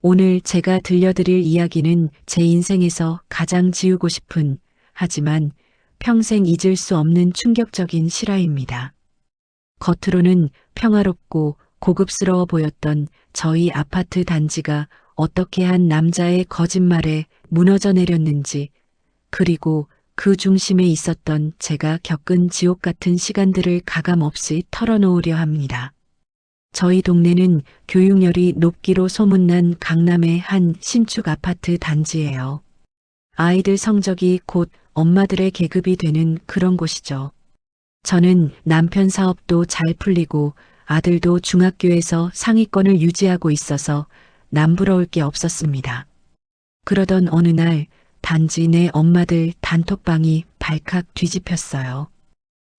오늘 제가 들려드릴 이야기는 제 인생에서 가장 지우고 싶은, 하지만 평생 잊을 수 없는 충격적인 실화입니다. 겉으로는 평화롭고 고급스러워 보였던 저희 아파트 단지가 어떻게 한 남자의 거짓말에 무너져 내렸는지, 그리고 그 중심에 있었던 제가 겪은 지옥 같은 시간들을 가감없이 털어놓으려 합니다. 저희 동네는 교육열이 높기로 소문난 강남의 한 신축 아파트 단지예요. 아이들 성적이 곧 엄마들의 계급이 되는 그런 곳이죠. 저는 남편 사업도 잘 풀리고 아들도 중학교에서 상위권을 유지하고 있어서 남부러울 게 없었습니다. 그러던 어느 날 단지 내 엄마들 단톡방이 발칵 뒤집혔어요.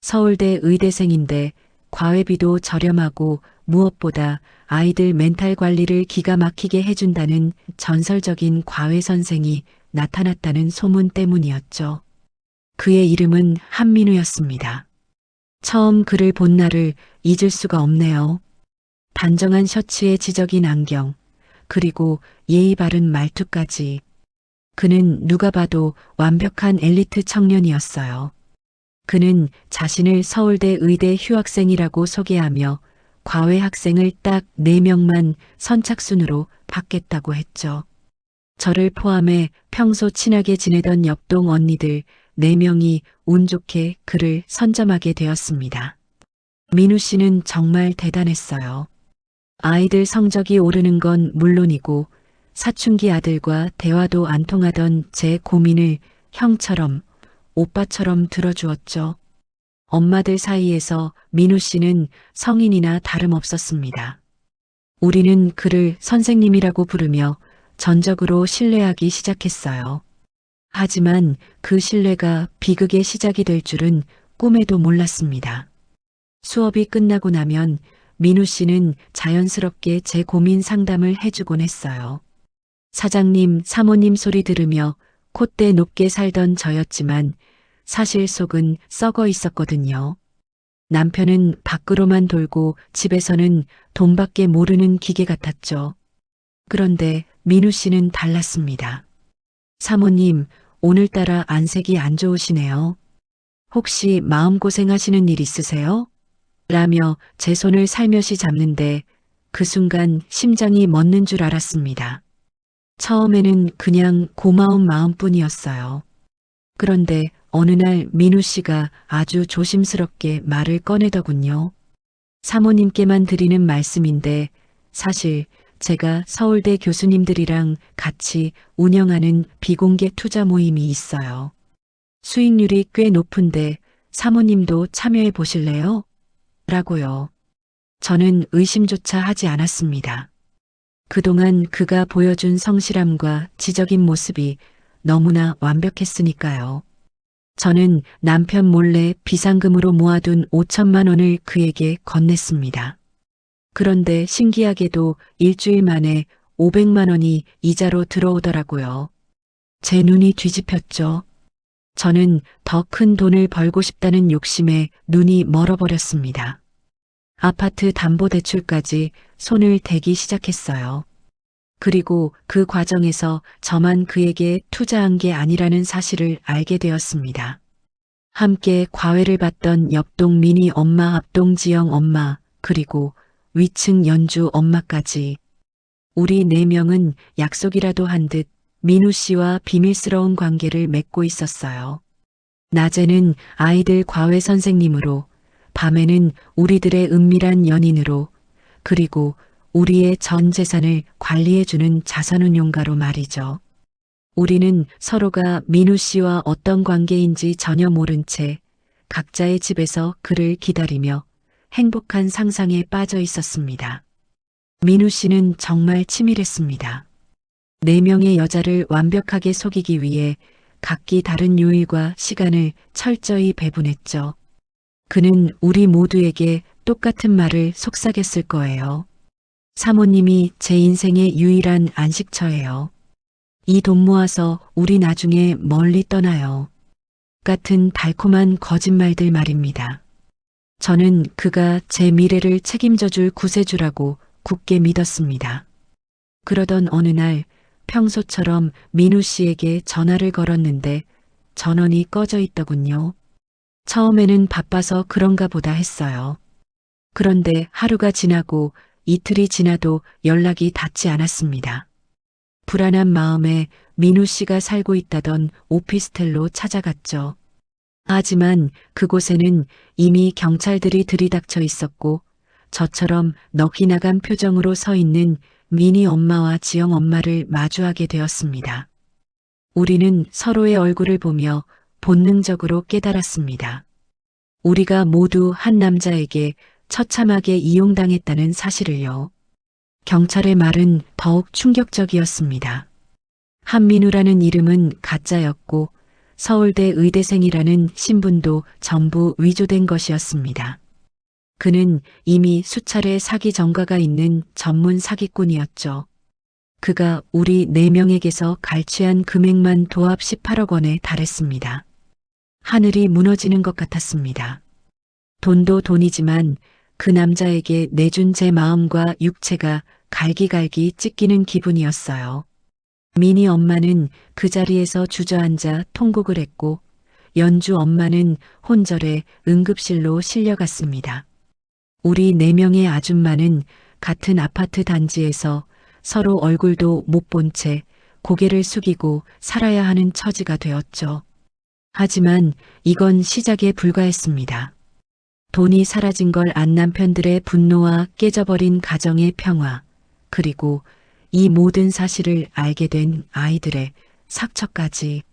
서울대 의대생인데 과외비도 저렴하고 무엇보다 아이들 멘탈 관리를 기가 막히게 해준다는 전설적인 과외 선생이 나타났다는 소문 때문이었죠. 그의 이름은 한민우였습니다. 처음 그를 본 날을 잊을 수가 없네요. 단정한 셔츠에 지적인 안경, 그리고 예의 바른 말투까지. 그는 누가 봐도 완벽한 엘리트 청년이었어요. 그는 자신을 서울대 의대 휴학생이라고 소개하며 과외 학생을 딱 4명만 선착순으로 받겠다고 했죠. 저를 포함해 평소 친하게 지내던 옆동 언니들 4명이 운 좋게 그를 선점하게 되었습니다. 민우 씨는 정말 대단했어요. 아이들 성적이 오르는 건 물론이고 사춘기 아들과 대화도 안 통하던 제 고민을 형처럼, 오빠처럼 들어주었죠. 엄마들 사이에서 민우 씨는 성인이나 다름없었습니다. 우리는 그를 선생님이라고 부르며 전적으로 신뢰하기 시작했어요. 하지만 그 신뢰가 비극의 시작이 될 줄은 꿈에도 몰랐습니다. 수업이 끝나고 나면 민우 씨는 자연스럽게 제 고민 상담을 해주곤 했어요. 사장님, 사모님 소리 들으며 콧대 높게 살던 저였지만 사실 속은 썩어 있었거든요. 남편은 밖으로만 돌고 집에서는 돈밖에 모르는 기계 같았죠. 그런데 민우 씨는 달랐습니다. 사모님, 오늘따라 안색이 안 좋으시네요. 혹시 마음고생하시는 일 있으세요? 라며 제 손을 살며시 잡는데 그 순간 심장이 멎는 줄 알았습니다. 처음에는 그냥 고마운 마음뿐이었어요. 그런데 어느 날 민우 씨가 아주 조심스럽게 말을 꺼내더군요. 사모님께만 드리는 말씀인데 사실 제가 서울대 교수님들이랑 같이 운영하는 비공개 투자 모임이 있어요. 수익률이 꽤 높은데 사모님도 참여해 보실래요? 라고요. 저는 의심조차 하지 않았습니다. 그동안 그가 보여준 성실함과 지적인 모습이 너무나 완벽했으니까요. 저는 남편 몰래 비상금으로 모아둔 5천만 원을 그에게 건넸습니다. 그런데 신기하게도 일주일 만에 500만 원이 이자로 들어오더라고요. 제 눈이 뒤집혔죠. 저는 더 큰 돈을 벌고 싶다는 욕심에 눈이 멀어버렸습니다. 아파트 담보대출까지 손을 대기 시작했어요. 그리고 그 과정에서 저만 그에게 투자한 게 아니라는 사실을 알게 되었습니다. 함께 과외를 받던 옆동 미니 엄마, 앞동 지영 엄마, 그리고 위층 연주 엄마까지. 우리 4명은 약속이라도 한 듯 민우 씨와 비밀스러운 관계를 맺고 있었어요. 낮에는 아이들 과외 선생님으로, 밤에는 우리들의 은밀한 연인으로, 그리고 우리의 전 재산을 관리해주는 자산운용가로 말이죠. 우리는 서로가 민우 씨와 어떤 관계인지 전혀 모른 채 각자의 집에서 그를 기다리며 행복한 상상에 빠져 있었습니다. 민우 씨는 정말 치밀했습니다. 4명의 여자를 완벽하게 속이기 위해 각기 다른 요일과 시간을 철저히 배분했죠. 그는 우리 모두에게 똑같은 말을 속삭였을 거예요. 사모님이 제 인생의 유일한 안식처예요. 이 돈 모아서 우리 나중에 멀리 떠나요. 같은 달콤한 거짓말들 말입니다. 저는 그가 제 미래를 책임져 줄 구세주라고 굳게 믿었습니다. 그러던 어느 날 평소처럼 민우 씨에게 전화를 걸었는데 전원이 꺼져 있더군요. 처음에는 바빠서 그런가 보다 했어요. 그런데 하루가 지나고 이틀이 지나도 연락이 닿지 않았습니다. 불안한 마음에 민우 씨가 살고 있다던 오피스텔로 찾아갔죠. 하지만 그곳에는 이미 경찰들이 들이닥쳐 있었고 저처럼 넋이 나간 표정으로 서 있는 미니 엄마와 지영 엄마를 마주하게 되었습니다. 우리는 서로의 얼굴을 보며 본능적으로 깨달았습니다. 우리가 모두 한 남자에게 처참하게 이용당했다는 사실을요. 경찰의 말은 더욱 충격적이었습니다. 한민우라는 이름은 가짜였고 서울대 의대생이라는 신분도 전부 위조된 것이었습니다. 그는 이미 수차례 사기 전과가 있는 전문 사기꾼이었죠. 그가 우리 4명에게서 갈취한 금액만 도합 18억 원에 달했습니다. 하늘이 무너지는 것 같았습니다. 돈도 돈이지만 그 남자에게 내준 제 마음과 육체가 갈기갈기 찢기는 기분이었어요. 미니 엄마는 그 자리에서 주저앉아 통곡을 했고 연주 엄마는 혼절에 응급실로 실려갔습니다. 우리 4명의 아줌마는 같은 아파트 단지에서 서로 얼굴도 못 본 채 고개를 숙이고 살아야 하는 처지가 되었죠. 하지만 이건 시작에 불과했습니다. 돈이 사라진 걸 안 남편들의 분노와 깨져버린 가정의 평화, 그리고 이 모든 사실을 알게 된 아이들의 상처까지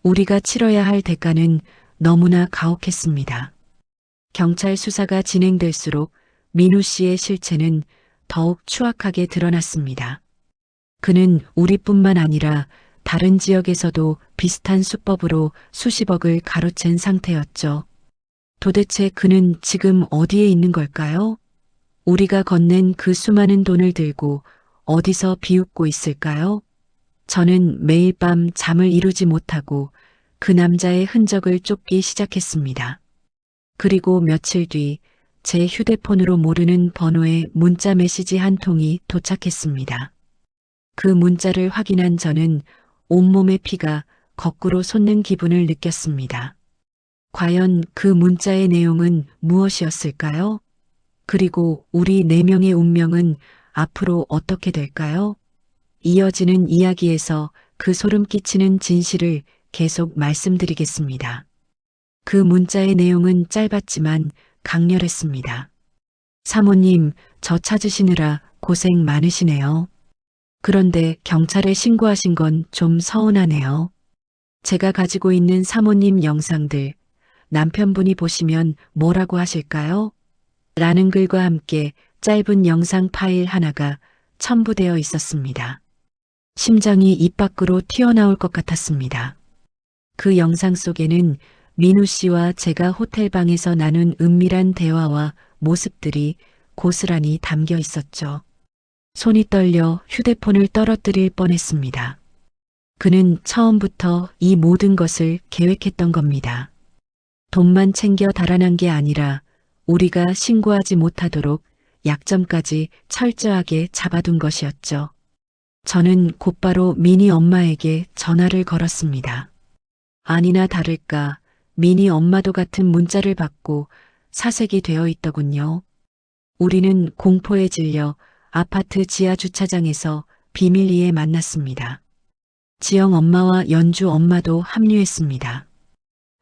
우리가 치러야 할 대가는 너무나 가혹했습니다. 경찰 수사가 진행될수록 민우 씨의 실체는 더욱 추악하게 드러났습니다. 그는 우리뿐만 아니라 다른 지역에서도 비슷한 수법으로 수십억을 가로챈 상태였죠. 도대체 그는 지금 어디에 있는 걸까요? 우리가 건넨 그 수많은 돈을 들고 어디서 비웃고 있을까요? 저는 매일 밤 잠을 이루지 못하고 그 남자의 흔적을 쫓기 시작했습니다. 그리고 며칠 뒤 제 휴대폰으로 모르는 번호의 문자 메시지 한 통이 도착했습니다. 그 문자를 확인한 저는 온몸의 피가 거꾸로 솟는 기분을 느꼈습니다. 과연 그 문자의 내용은 무엇이었을까요? 그리고 우리 4명의 운명은 앞으로 어떻게 될까요? 이어지는 이야기에서 그 소름 끼치는 진실을 계속 말씀드리겠습니다. 그 문자의 내용은 짧았지만 강렬했습니다. 사모님, 저 찾으시느라 고생 많으시네요. 그런데 경찰에 신고하신 건 좀 서운하네요. 제가 가지고 있는 사모님 영상들, 남편분이 보시면 뭐라고 하실까요? 라는 글과 함께 짧은 영상 파일 하나가 첨부되어 있었습니다. 심장이 입 밖으로 튀어나올 것 같았습니다. 그 영상 속에는 민우 씨와 제가 호텔방에서 나눈 은밀한 대화와 모습들이 고스란히 담겨 있었죠. 손이 떨려 휴대폰을 떨어뜨릴 뻔했습니다. 그는 처음부터 이 모든 것을 계획했던 겁니다. 돈만 챙겨 달아난 게 아니라 우리가 신고하지 못하도록 약점까지 철저하게 잡아둔 것이었죠. 저는 곧바로 미니 엄마에게 전화를 걸었습니다. 아니나 다를까 미니 엄마도 같은 문자를 받고 사색이 되어 있더군요. 우리는 공포에 질려 아파트 지하 주차장에서 비밀리에 만났습니다. 지영 엄마와 연주 엄마도 합류했습니다.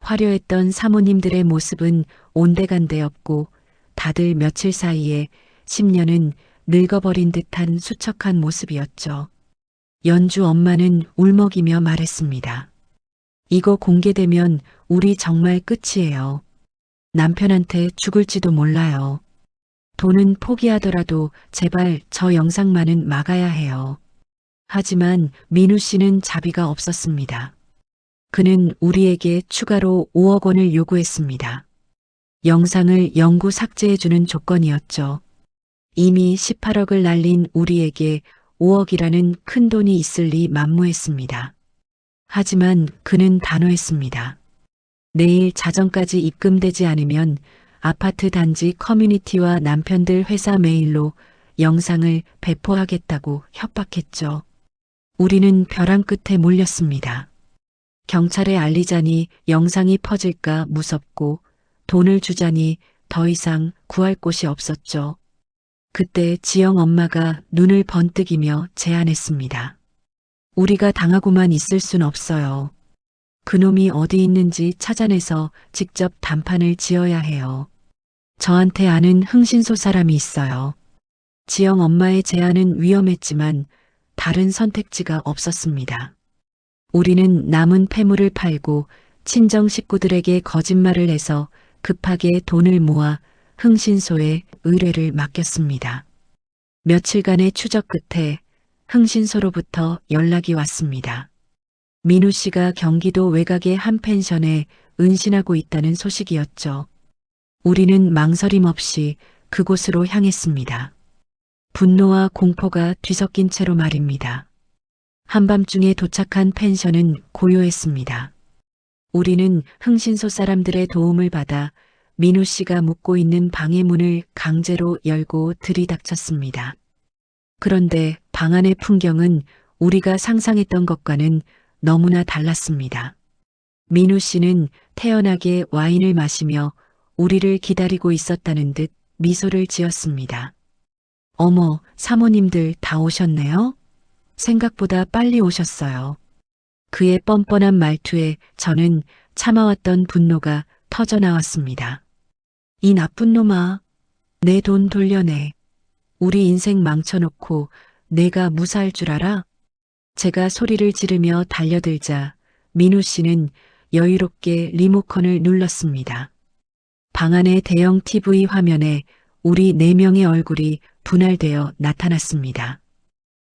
화려했던 사모님들의 모습은 온데간데 없고 다들 며칠 사이에 10년은 늙어버린 듯한 수척한 모습이었죠. 연주 엄마는 울먹이며 말했습니다. 이거 공개되면 우리 정말 끝이에요. 남편한테 죽을지도 몰라요. 돈은 포기하더라도 제발 저 영상만은 막아야 해요. 하지만 민우 씨는 자비가 없었습니다. 그는 우리에게 추가로 5억 원을 요구했습니다. 영상을 영구 삭제해주는 조건이었죠. 이미 18억을 날린 우리에게 5억이라는 큰 돈이 있을 리 만무했습니다. 하지만 그는 단호했습니다. 내일 자정까지 입금되지 않으면 아파트 단지 커뮤니티와 남편들 회사 메일로 영상을 배포하겠다고 협박했죠. 우리는 벼랑 끝에 몰렸습니다. 경찰에 알리자니 영상이 퍼질까 무섭고 돈을 주자니 더 이상 구할 곳이 없었죠. 그때 지영 엄마가 눈을 번뜩이며 제안했습니다. 우리가 당하고만 있을 순 없어요. 그놈이 어디 있는지 찾아내서 직접 단판을 지어야 해요. 저한테 아는 흥신소 사람이 있어요. 지영 엄마의 제안은 위험했지만 다른 선택지가 없었습니다. 우리는 남은 폐물을 팔고 친정 식구들에게 거짓말을 해서 급하게 돈을 모아 흥신소에 의뢰를 맡겼습니다. 며칠간의 추적 끝에 흥신소로부터 연락이 왔습니다. 민우 씨가 경기도 외곽의 한 펜션에 은신하고 있다는 소식이었죠. 우리는 망설임 없이 그곳으로 향했습니다. 분노와 공포가 뒤섞인 채로 말입니다. 한밤중에 도착한 펜션은 고요했습니다. 우리는 흥신소 사람들의 도움을 받아 민우 씨가 묵고 있는 방의 문을 강제로 열고 들이닥쳤습니다. 그런데 방 안의 풍경은 우리가 상상했던 것과는 너무나 달랐습니다. 민우 씨는 태연하게 와인을 마시며 우리를 기다리고 있었다는 듯 미소를 지었습니다. 어머, 사모님들 다 오셨네요? 생각보다 빨리 오셨어요. 그의 뻔뻔한 말투에 저는 참아왔던 분노가 터져나왔습니다. 이 나쁜 놈아, 내 돈 돌려내. 우리 인생 망쳐놓고 내가 무사할 줄 알아? 제가 소리를 지르며 달려들자 민우 씨는 여유롭게 리모컨을 눌렀습니다. 방 안의 대형 TV 화면에 우리 4명의 얼굴이 분할되어 나타났습니다.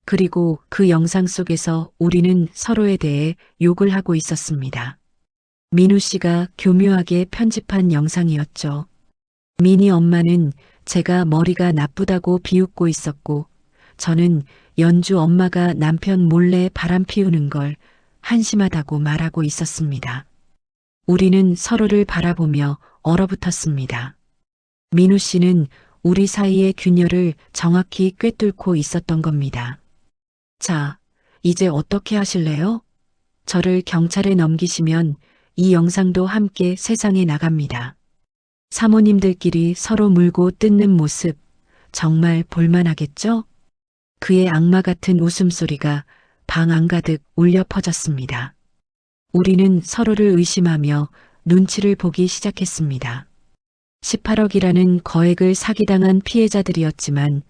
그리고 그 영상 속에서 우리는 서로에 대해 욕을 하고 있었습니다. 민우 씨가 교묘하게 편집한 영상이었죠. 민희 엄마는 제가 머리가 나쁘다고 비웃고 있었고 저는 연주 엄마가 남편 몰래 바람 피우는 걸 한심하다고 말하고 있었습니다. 우리는 서로를 바라보며 얼어붙었습니다. 민우 씨는 우리 사이의 균열을 정확히 꿰뚫고 있었던 겁니다. 자, 이제 어떻게 하실래요? 저를 경찰에 넘기시면 이 영상도 함께 세상에 나갑니다. 사모님들끼리 서로 물고 뜯는 모습 정말 볼만하겠죠? 그의 악마 같은 웃음소리가 방 안가득 울려 퍼졌습니다. 우리는 서로를 의심하며 눈치를 보기 시작했습니다. 18억이라는 거액을 사기당한 피해자들이었지만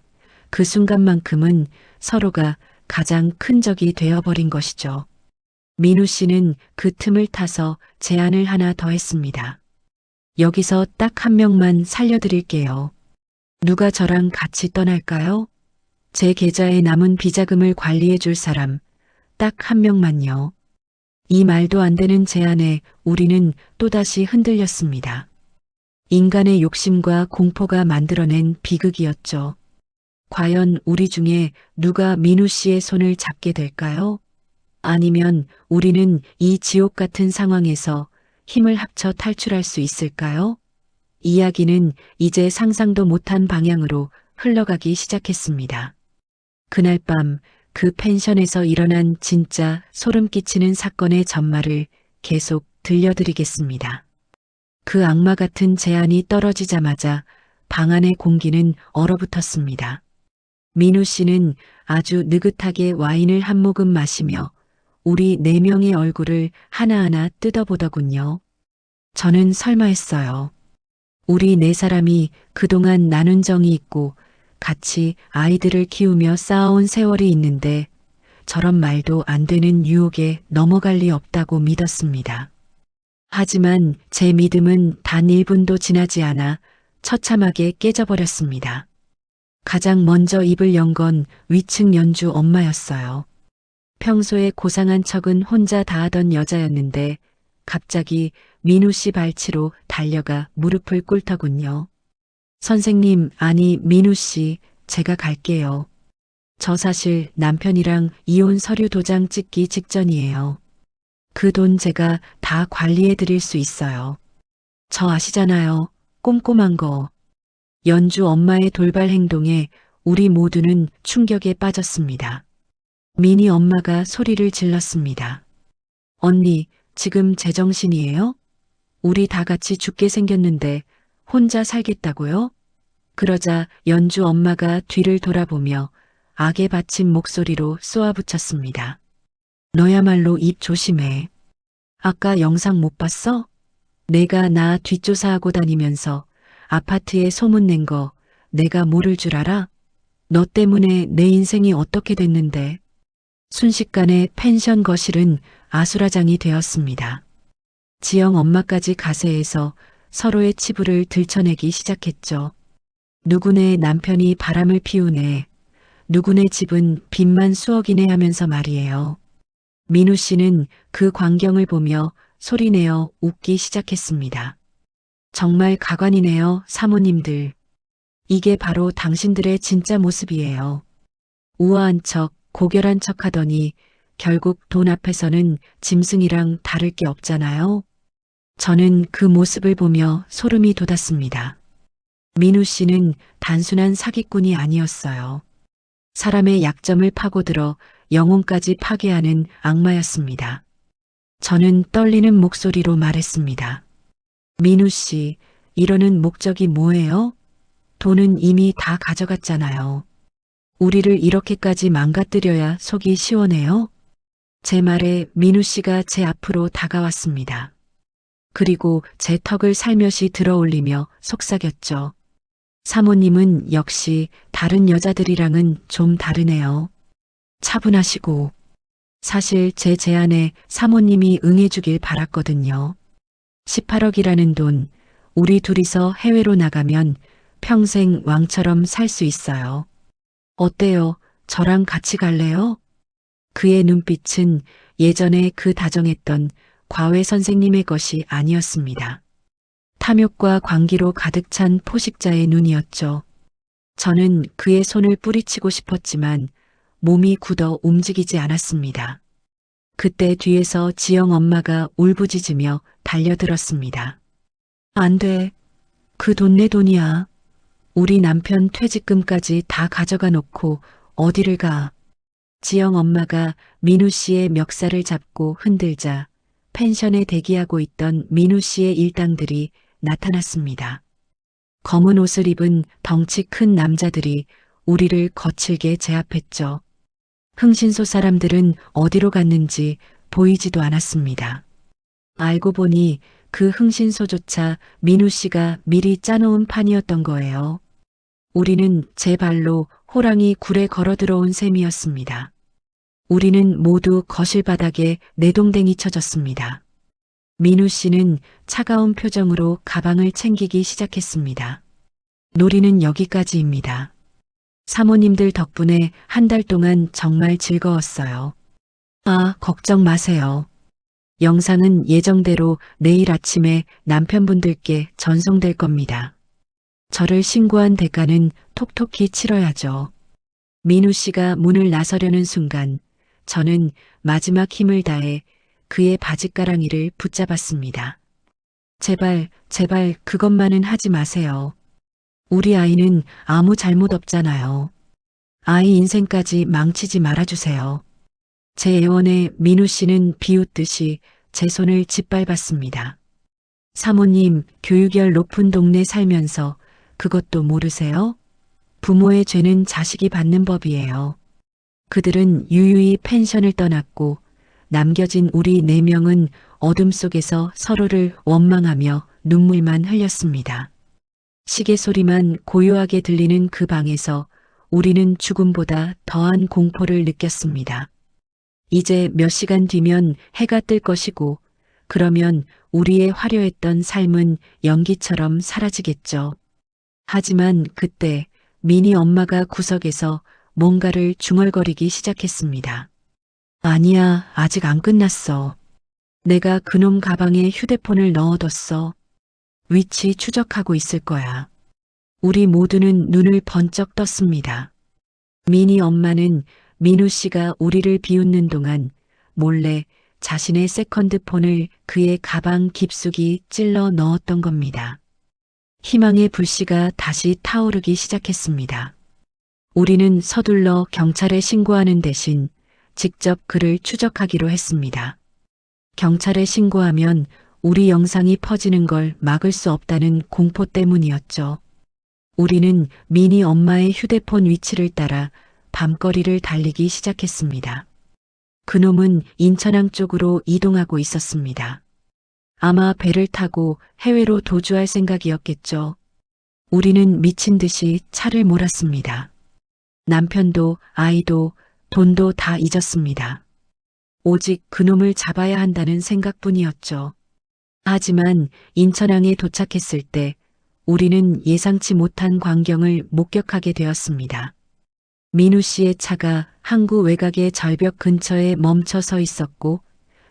그 순간만큼은 서로가 가장 큰 적이 되어버린 것이죠. 민우 씨는 그 틈을 타서 제안을 하나 더 했습니다. 여기서 딱 한 명만 살려드릴게요. 누가 저랑 같이 떠날까요? 제 계좌에 남은 비자금을 관리해 줄 사람 딱 한 명만요. 이 말도 안 되는 제안에 우리는 또다시 흔들렸습니다. 인간의 욕심과 공포가 만들어낸 비극이었죠. 과연 우리 중에 누가 민우 씨의 손을 잡게 될까요? 아니면 우리는 이 지옥 같은 상황에서 힘을 합쳐 탈출할 수 있을까요? 이야기는 이제 상상도 못한 방향으로 흘러가기 시작했습니다. 그날 밤 그 펜션에서 일어난 진짜 소름 끼치는 사건의 전말을 계속 들려드리겠습니다. 그 악마 같은 제안이 떨어지자마자 방 안의 공기는 얼어붙었습니다. 민우 씨는 아주 느긋하게 와인을 한 모금 마시며 우리 4명의 얼굴을 하나하나 뜯어보더군요. 저는 설마 했어요. 우리 4사람이 그동안 나눈 정이 있고 같이 아이들을 키우며 쌓아온 세월이 있는데 저런 말도 안 되는 유혹에 넘어갈 리 없다고 믿었습니다. 하지만 제 믿음은 단 1분도 지나지 않아 처참하게 깨져버렸습니다. 가장 먼저 입을 연 건 위층 연주 엄마였어요. 평소에 고상한 척은 혼자 다 하던 여자였는데 갑자기 민우 씨 발치로 달려가 무릎을 꿇더군요. 선생님, 아니 민우 씨, 제가 갈게요. 저 사실 남편이랑 이혼 서류 도장 찍기 직전이에요. 그 돈 제가 다 관리해 드릴 수 있어요. 저 아시잖아요. 꼼꼼한 거. 연주 엄마의 돌발 행동에 우리 모두는 충격에 빠졌습니다. 미니 엄마가 소리를 질렀습니다. 언니, 지금 제정신이에요? 우리 다 같이 죽게 생겼는데 혼자 살겠다고요? 그러자 연주 엄마가 뒤를 돌아보며 악에 받친 목소리로 쏘아붙였습니다. 너야말로 입 조심해. 아까 영상 못 봤어? 내가 나 뒷조사하고 다니면서 아파트에 소문낸 거 내가 모를 줄 알아? 너 때문에 내 인생이 어떻게 됐는데. 순식간에 펜션 거실은 아수라장이 되었습니다. 지영 엄마까지 가세해서 서로의 치부를 들춰내기 시작했죠. 누구네 남편이 바람을 피우네. 누구네 집은 빚만 수억이네 하면서 말이에요. 민우 씨는 그 광경을 보며 소리내어 웃기 시작했습니다. 정말 가관이네요, 사모님들. 이게 바로 당신들의 진짜 모습이에요. 우아한 척, 고결한 척 하더니 결국 돈 앞에서는 짐승이랑 다를 게 없잖아요. 저는 그 모습을 보며 소름이 돋았습니다. 민우 씨는 단순한 사기꾼이 아니었어요. 사람의 약점을 파고들어 영혼까지 파괴하는 악마였습니다. 저는 떨리는 목소리로 말했습니다. 민우 씨, 이러는 목적이 뭐예요? 돈은 이미 다 가져갔잖아요. 우리를 이렇게까지 망가뜨려야 속이 시원해요? 제 말에 민우 씨가 제 앞으로 다가왔습니다. 그리고 제 턱을 살며시 들어올리며 속삭였죠. 사모님은 역시 다른 여자들이랑은 좀 다르네요. 차분하시고. 사실 제 제안에 사모님이 응해주길 바랐거든요. 18억이라는 돈, 우리 둘이서 해외로 나가면 평생 왕처럼 살 수 있어요. 어때요? 저랑 같이 갈래요? 그의 눈빛은 예전에 그 다정했던 과외 선생님의 것이 아니었습니다. 탐욕과 광기로 가득 찬 포식자의 눈이었죠. 저는 그의 손을 뿌리치고 싶었지만 몸이 굳어 움직이지 않았습니다. 그때 뒤에서 지영 엄마가 울부짖으며 달려들었습니다. 안 돼. 그 돈 내 돈이야. 우리 남편 퇴직금까지 다 가져가 놓고 어디를 가. 지영 엄마가 민우 씨의 멱살을 잡고 흔들자 펜션에 대기하고 있던 민우 씨의 일당들이 나타났습니다. 검은 옷을 입은 덩치 큰 남자들이 우리를 거칠게 제압했죠. 흥신소 사람들은 어디로 갔는지 보이지도 않았습니다. 알고 보니 그 흥신소조차 민우 씨가 미리 짜놓은 판이었던 거예요. 우리는 제 발로 호랑이 굴에 걸어 들어온 셈이었습니다. 우리는 모두 거실 바닥에 내동댕이 쳐졌습니다. 민우 씨는 차가운 표정으로 가방을 챙기기 시작했습니다. 놀이는 여기까지입니다. 사모님들 덕분에 한 달 동안 정말 즐거웠어요. 아, 걱정 마세요. 영상은 예정대로 내일 아침에 남편분들께 전송될 겁니다. 저를 신고한 대가는 톡톡히 치러야죠. 민우 씨가 문을 나서려는 순간 저는 마지막 힘을 다해 그의 바짓가랑이를 붙잡았습니다. 제발, 제발 그것만은 하지 마세요. 우리 아이는 아무 잘못 없잖아요. 아이 인생까지 망치지 말아주세요. 제 애원에 민우 씨는 비웃듯이 제 손을 짓밟았습니다. 사모님, 교육열 높은 동네 살면서 그것도 모르세요? 부모의 죄는 자식이 받는 법이에요. 그들은 유유히 펜션을 떠났고 남겨진 우리 4명은 어둠 속에서 서로를 원망하며 눈물만 흘렸습니다. 시계 소리만 고요하게 들리는 그 방에서 우리는 죽음보다 더한 공포를 느꼈습니다. 이제 몇 시간 뒤면 해가 뜰 것이고 그러면 우리의 화려했던 삶은 연기처럼 사라지겠죠. 하지만 그때 미니 엄마가 구석에서 뭔가를 중얼거리기 시작했습니다. 아니야, 아직 안 끝났어. 내가 그놈 가방에 휴대폰을 넣어뒀어. 위치 추적하고 있을 거야. 우리 모두는 눈을 번쩍 떴습니다. 미니 엄마는 민우 씨가 우리를 비웃는 동안 몰래 자신의 세컨드폰을 그의 가방 깊숙이 찔러 넣었던 겁니다. 희망의 불씨가 다시 타오르기 시작했습니다. 우리는 서둘러 경찰에 신고하는 대신 직접 그를 추적하기로 했습니다. 경찰에 신고하면 우리 영상이 퍼지는 걸 막을 수 없다는 공포 때문이었죠. 우리는 민희 엄마의 휴대폰 위치를 따라 밤거리를 달리기 시작했습니다. 그놈은 인천항 쪽으로 이동하고 있었습니다. 아마 배를 타고 해외로 도주할 생각이었겠죠. 우리는 미친 듯이 차를 몰았습니다. 남편도 아이도 돈도 다 잊었습니다. 오직 그놈을 잡아야 한다는 생각뿐이었죠. 하지만 인천항에 도착했을 때 우리는 예상치 못한 광경을 목격하게 되었습니다. 민우 씨의 차가 항구 외곽의 절벽 근처에 멈춰 서 있었고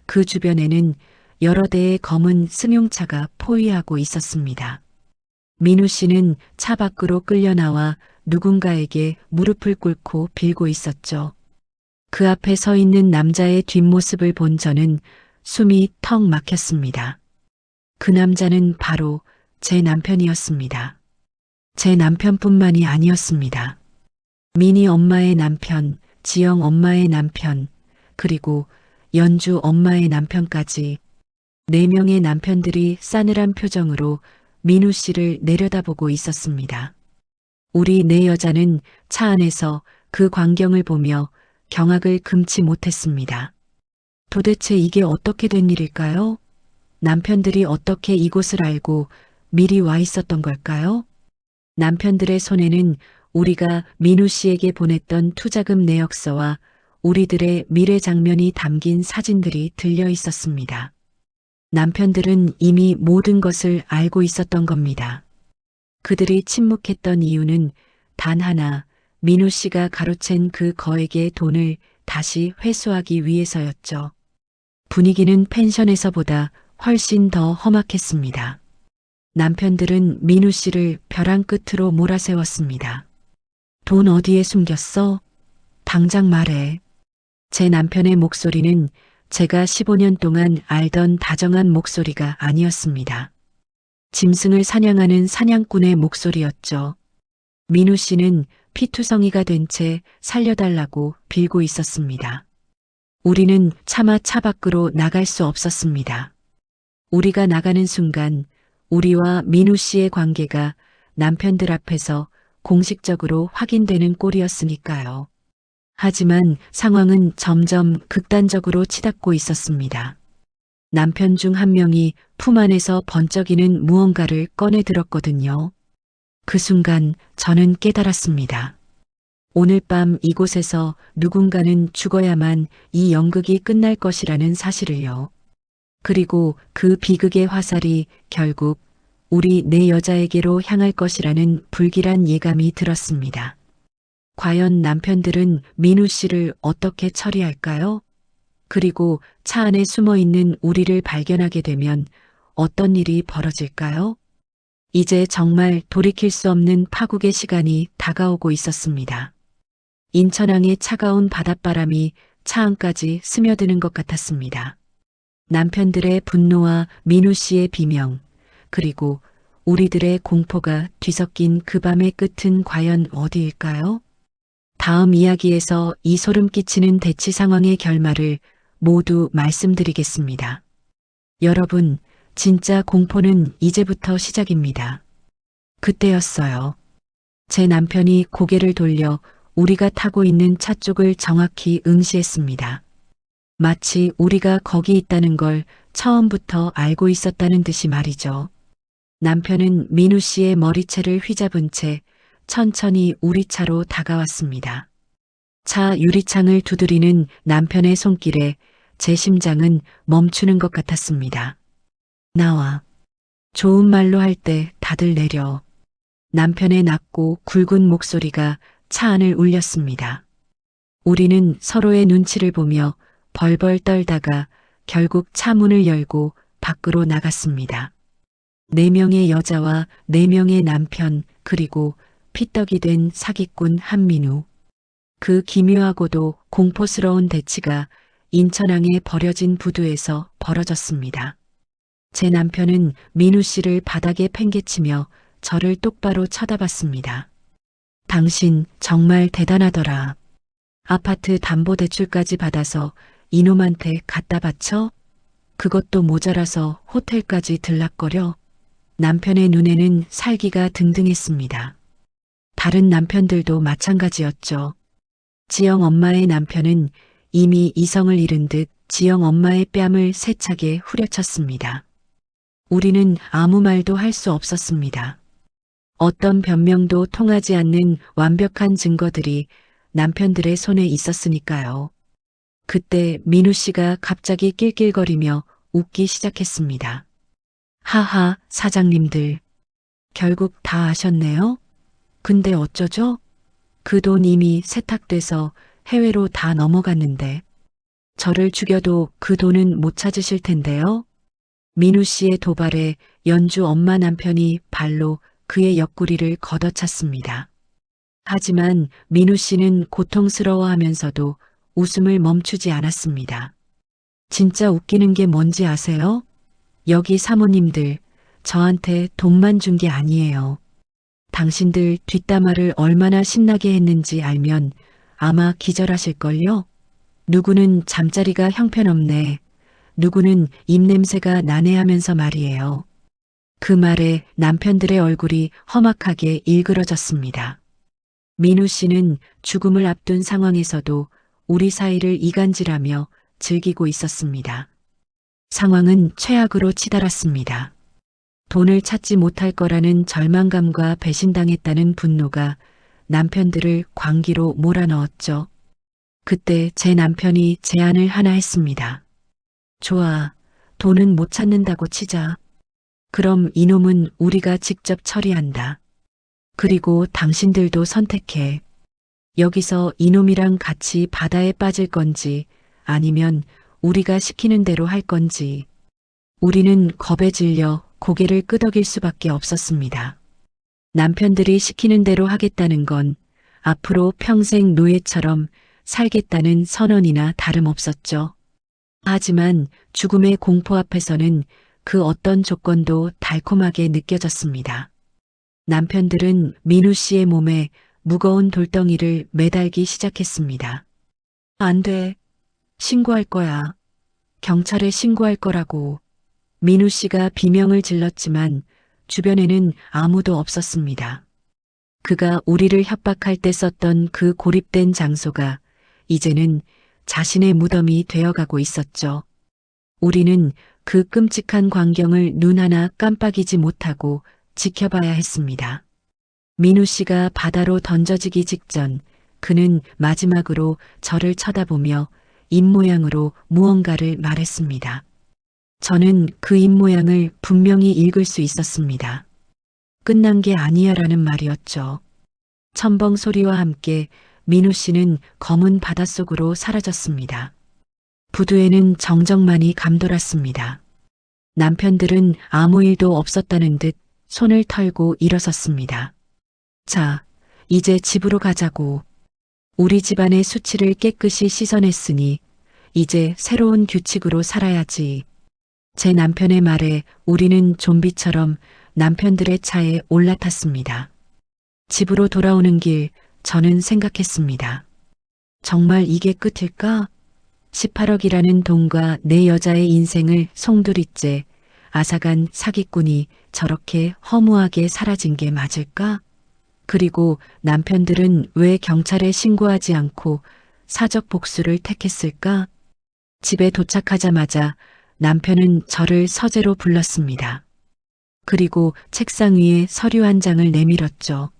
그 주변에는 여러 대의 검은 승용차가 포위하고 있었습니다. 민우 씨는 차 밖으로 끌려나와 누군가에게 무릎을 꿇고 빌고 있었죠. 그 앞에 서 있는 남자의 뒷모습을 본 저는 숨이 턱 막혔습니다. 그 남자는 바로 제 남편이었습니다. 제 남편뿐만이 아니었습니다. 민희 엄마의 남편, 지영 엄마의 남편, 그리고 연주 엄마의 남편까지 4명의 남편들이 싸늘한 표정으로 민우 씨를 내려다보고 있었습니다. 우리 4여자는 차 안에서 그 광경을 보며 경악을 금치 못했습니다. 도대체 이게 어떻게 된 일일까요? 남편들이 어떻게 이곳을 알고 미리 와 있었던 걸까요? 남편들의 손에는 우리가 민우 씨에게 보냈던 투자금 내역서와 우리들의 미래 장면이 담긴 사진들이 들려 있었습니다. 남편들은 이미 모든 것을 알고 있었던 겁니다. 그들이 침묵했던 이유는 단 하나, 민우 씨가 가로챈 그 거액의 돈을 다시 회수하기 위해서였죠. 분위기는 펜션에서보다 훨씬 더 험악했습니다. 남편들은 민우 씨를 벼랑 끝으로 몰아세웠습니다. 돈 어디에 숨겼어? 당장 말해. 제 남편의 목소리는 제가 15년 동안 알던 다정한 목소리가 아니었습니다. 짐승을 사냥하는 사냥꾼의 목소리였죠. 민우 씨는 피투성이가 된 채 살려달라고 빌고 있었습니다. 우리는 차마 차 밖으로 나갈 수 없었습니다. 우리가 나가는 순간 우리와 민우 씨의 관계가 남편들 앞에서 공식적으로 확인되는 꼴이었으니까요. 하지만 상황은 점점 극단적으로 치닫고 있었습니다. 남편 중 한 명이 품 안에서 번쩍이는 무언가를 꺼내 들었거든요. 그 순간 저는 깨달았습니다. 오늘 밤 이곳에서 누군가는 죽어야만 이 연극이 끝날 것이라는 사실을요. 그리고 그 비극의 화살이 결국 우리 4여자에게로 향할 것이라는 불길한 예감이 들었습니다. 과연 남편들은 민우 씨를 어떻게 처리할까요? 그리고 차 안에 숨어 있는 우리를 발견하게 되면 어떤 일이 벌어질까요? 이제 정말 돌이킬 수 없는 파국의 시간이 다가오고 있었습니다. 인천항의 차가운 바닷바람이 차 안까지 스며드는 것 같았습니다. 남편들의 분노와 민우 씨의 비명, 그리고 우리들의 공포가 뒤섞인 그 밤의 끝은 과연 어디일까요? 다음 이야기에서 이 소름 끼치는 대치 상황의 결말을 모두 말씀드리겠습니다. 여러분, 진짜 공포는 이제부터 시작입니다. 그때였어요. 제 남편이 고개를 돌려 우리가 타고 있는 차 쪽을 정확히 응시했습니다. 마치 우리가 거기 있다는 걸 처음부터 알고 있었다는 듯이 말이죠. 남편은 민우 씨의 머리채를 휘잡은 채 천천히 우리 차로 다가왔습니다. 차 유리창을 두드리는 남편의 손길에 제 심장은 멈추는 것 같았습니다. 나와. 좋은 말로 할 때 다들 내려. 남편의 낮고 굵은 목소리가 차 안을 울렸습니다. 우리는 서로의 눈치를 보며 벌벌 떨다가 결국 차 문을 열고 밖으로 나갔습니다. 4명의 여자와 4명의 남편, 그리고 피떡이 된 사기꾼 한민우. 그 기묘하고도 공포스러운 대치가 인천항의 버려진 부두에서 벌어졌습니다. 제 남편은 민우 씨를 바닥에 팽개치며 저를 똑바로 쳐다봤습니다. 당신 정말 대단하더라. 아파트 담보대출까지 받아서 이놈한테 갖다 바쳐? 그것도 모자라서 호텔까지 들락거려? 남편의 눈에는 살기가 등등했습니다. 다른 남편들도 마찬가지였죠. 지영 엄마의 남편은 이미 이성을 잃은 듯 지영 엄마의 뺨을 세차게 후려쳤습니다. 우리는 아무 말도 할 수 없었습니다. 어떤 변명도 통하지 않는 완벽한 증거들이 남편들의 손에 있었으니까요. 그때 민우 씨가 갑자기 낄낄거리며 웃기 시작했습니다. 하하, 사장님들. 결국 다 아셨네요? 근데 어쩌죠? 그 돈 이미 세탁돼서 해외로 다 넘어갔는데. 저를 죽여도 그 돈은 못 찾으실 텐데요? 민우 씨의 도발에 연주 엄마 남편이 발로 그의 옆구리를 걷어찼습니다. 하지만 민우 씨는 고통스러워하면서도 웃음을 멈추지 않았습니다. 진짜 웃기는 게 뭔지 아세요? 여기 사모님들, 저한테 돈만 준 게 아니에요. 당신들 뒷담화를 얼마나 신나게 했는지 알면 아마 기절하실걸요? 누구는 잠자리가 형편없네. 누구는 입냄새가 나네 하면서 말이에요. 그 말에 남편들의 얼굴이 험악하게 일그러졌습니다. 민우 씨는 죽음을 앞둔 상황에서도 우리 사이를 이간질하며 즐기고 있었습니다. 상황은 최악으로 치달았습니다. 돈을 찾지 못할 거라는 절망감과 배신당했다는 분노가 남편들을 광기로 몰아넣었죠. 그때 제 남편이 제안을 하나 했습니다. 좋아, 돈은 못 찾는다고 치자. 그럼 이놈은 우리가 직접 처리한다. 그리고 당신들도 선택해. 여기서 이놈이랑 같이 바다에 빠질 건지 아니면 우리가 시키는 대로 할 건지. 우리는 겁에 질려 고개를 끄덕일 수밖에 없었습니다. 남편들이 시키는 대로 하겠다는 건 앞으로 평생 노예처럼 살겠다는 선언이나 다름없었죠. 하지만 죽음의 공포 앞에서는 그 어떤 조건도 달콤하게 느껴졌습니다. 남편들은 민우 씨의 몸에 무거운 돌덩이를 매달기 시작했습니다. 안 돼. 신고할 거야. 경찰에 신고할 거라고. 민우 씨가 비명을 질렀지만 주변에는 아무도 없었습니다. 그가 우리를 협박할 때 썼던 그 고립된 장소가 이제는 자신의 무덤이 되어가고 있었죠. 우리는 그 끔찍한 광경을 눈 하나 깜빡이지 못하고 지켜봐야 했습니다. 민우 씨가 바다로 던져지기 직전 그는 마지막으로 저를 쳐다보며 입모양으로 무언가를 말했습니다. 저는 그 입모양을 분명히 읽을 수 있었습니다. 끝난 게 아니야라는 말이었죠. 첨벙 소리와 함께 민우 씨는 검은 바닷속으로 사라졌습니다. 부두에는 정적만이 감돌았습니다. 남편들은 아무 일도 없었다는 듯 손을 털고 일어섰습니다. 자, 이제 집으로 가자고. 우리 집안의 수치를 깨끗이 씻어냈으니 이제 새로운 규칙으로 살아야지. 제 남편의 말에 우리는 좀비처럼 남편들의 차에 올라탔습니다. 집으로 돌아오는 길 저는 생각했습니다. 정말 이게 끝일까? 18억이라는 돈과 내 여자의 인생을 송두리째 앗아간 사기꾼이 저렇게 허무하게 사라진 게 맞을까? 그리고 남편들은 왜 경찰에 신고하지 않고 사적 복수를 택했을까? 집에 도착하자마자 남편은 저를 서재로 불렀습니다. 그리고 책상 위에 서류 한 장을 내밀었죠.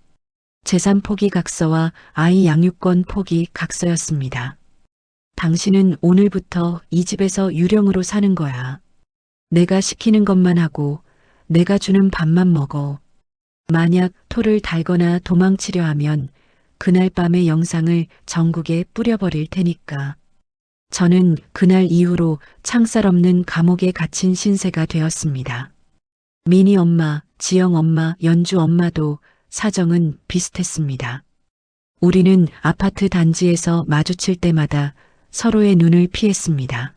재산 포기 각서와 아이 양육권 포기 각서였습니다. 당신은 오늘부터 이 집에서 유령으로 사는 거야. 내가 시키는 것만 하고 내가 주는 밥만 먹어. 만약 토를 달거나 도망치려 하면 그날 밤의 영상을 전국에 뿌려버릴 테니까. 저는 그날 이후로 창살 없는 감옥에 갇힌 신세가 되었습니다. 미니 엄마, 지영 엄마, 연주 엄마도 사정은 비슷했습니다. 우리는 아파트 단지에서 마주칠 때마다 서로의 눈을 피했습니다.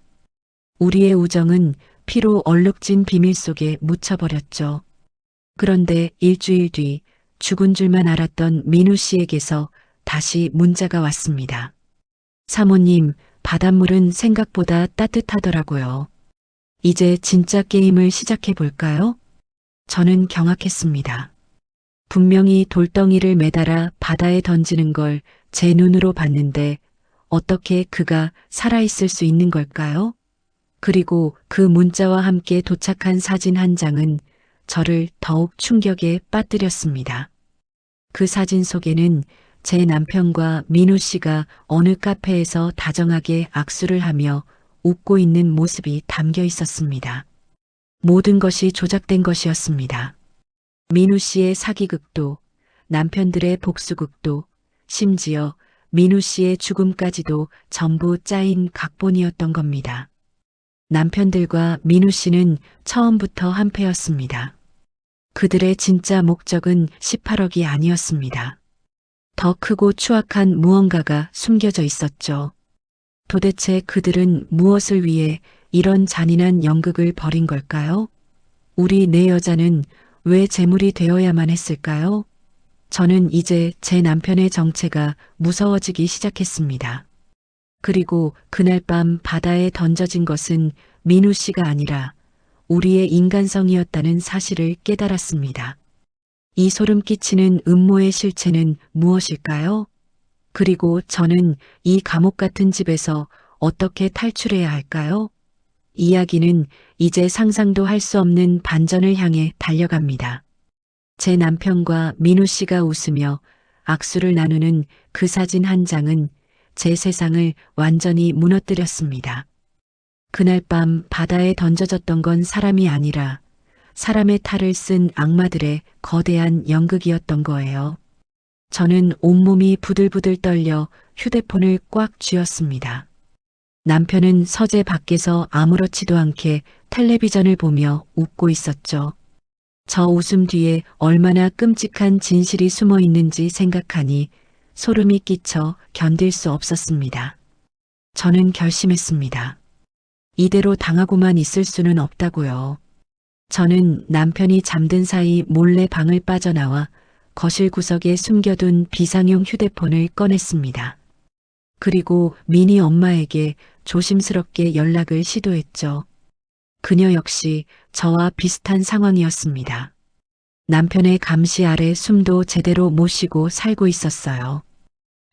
우리의 우정은 피로 얼룩진 비밀 속에 묻혀버렸죠. 그런데 일주일 뒤 죽은 줄만 알았던 민우 씨에게서 다시 문자가 왔습니다. 사모님, 바닷물은 생각보다 따뜻하더라고요. 이제 진짜 게임을 시작해 볼까요? 저는 경악했습니다. 분명히 돌덩이를 매달아 바다에 던지는 걸 제 눈으로 봤는데 어떻게 그가 살아있을 수 있는 걸까요? 그리고 그 문자와 함께 도착한 사진 한 장은 저를 더욱 충격에 빠뜨렸습니다. 그 사진 속에는 제 남편과 민우 씨가 어느 카페에서 다정하게 악수를 하며 웃고 있는 모습이 담겨 있었습니다. 모든 것이 조작된 것이었습니다. 민우 씨의 사기극도, 남편들의 복수극도, 심지어 민우 씨의 죽음까지도 전부 짜인 각본이었던 겁니다. 남편들과 민우 씨는 처음부터 한패였습니다. 그들의 진짜 목적은 18억이 아니었습니다. 더 크고 추악한 무언가가 숨겨져 있었죠. 도대체 그들은 무엇을 위해 이런 잔인한 연극을 벌인 걸까요? 우리 네 여자는 왜 재물이 되어야만 했을까요? 저는 이제 제 남편의 정체가 무서워지기 시작했습니다. 그리고 그날 밤 바다에 던져진 것은 민우 씨가 아니라 우리의 인간성이었다는 사실을 깨달았습니다. 이 소름 끼치는 음모의 실체는 무엇일까요? 그리고 저는 이 감옥 같은 집에서 어떻게 탈출해야 할까요? 이야기는 이제 상상도 할 수 없는 반전을 향해 달려갑니다. 제 남편과 민우 씨가 웃으며 악수를 나누는 그 사진 한 장은 제 세상을 완전히 무너뜨렸습니다. 그날 밤 바다에 던져졌던 건 사람이 아니라 사람의 탈을 쓴 악마들의 거대한 연극이었던 거예요. 저는 온몸이 부들부들 떨려 휴대폰을 꽉 쥐었습니다. 남편은 서재 밖에서 아무렇지도 않게 텔레비전을 보며 웃고 있었죠. 저 웃음 뒤에 얼마나 끔찍한 진실이 숨어 있는지 생각하니 소름이 끼쳐 견딜 수 없었습니다. 저는 결심했습니다. 이대로 당하고만 있을 수는 없다고요. 저는 남편이 잠든 사이 몰래 방을 빠져나와 거실 구석에 숨겨둔 비상용 휴대폰을 꺼냈습니다. 그리고 미니 엄마에게 조심스럽게 연락을 시도했죠. 그녀 역시 저와 비슷한 상황이었습니다. 남편의 감시 아래 숨도 제대로 못 쉬고 살고 있었어요.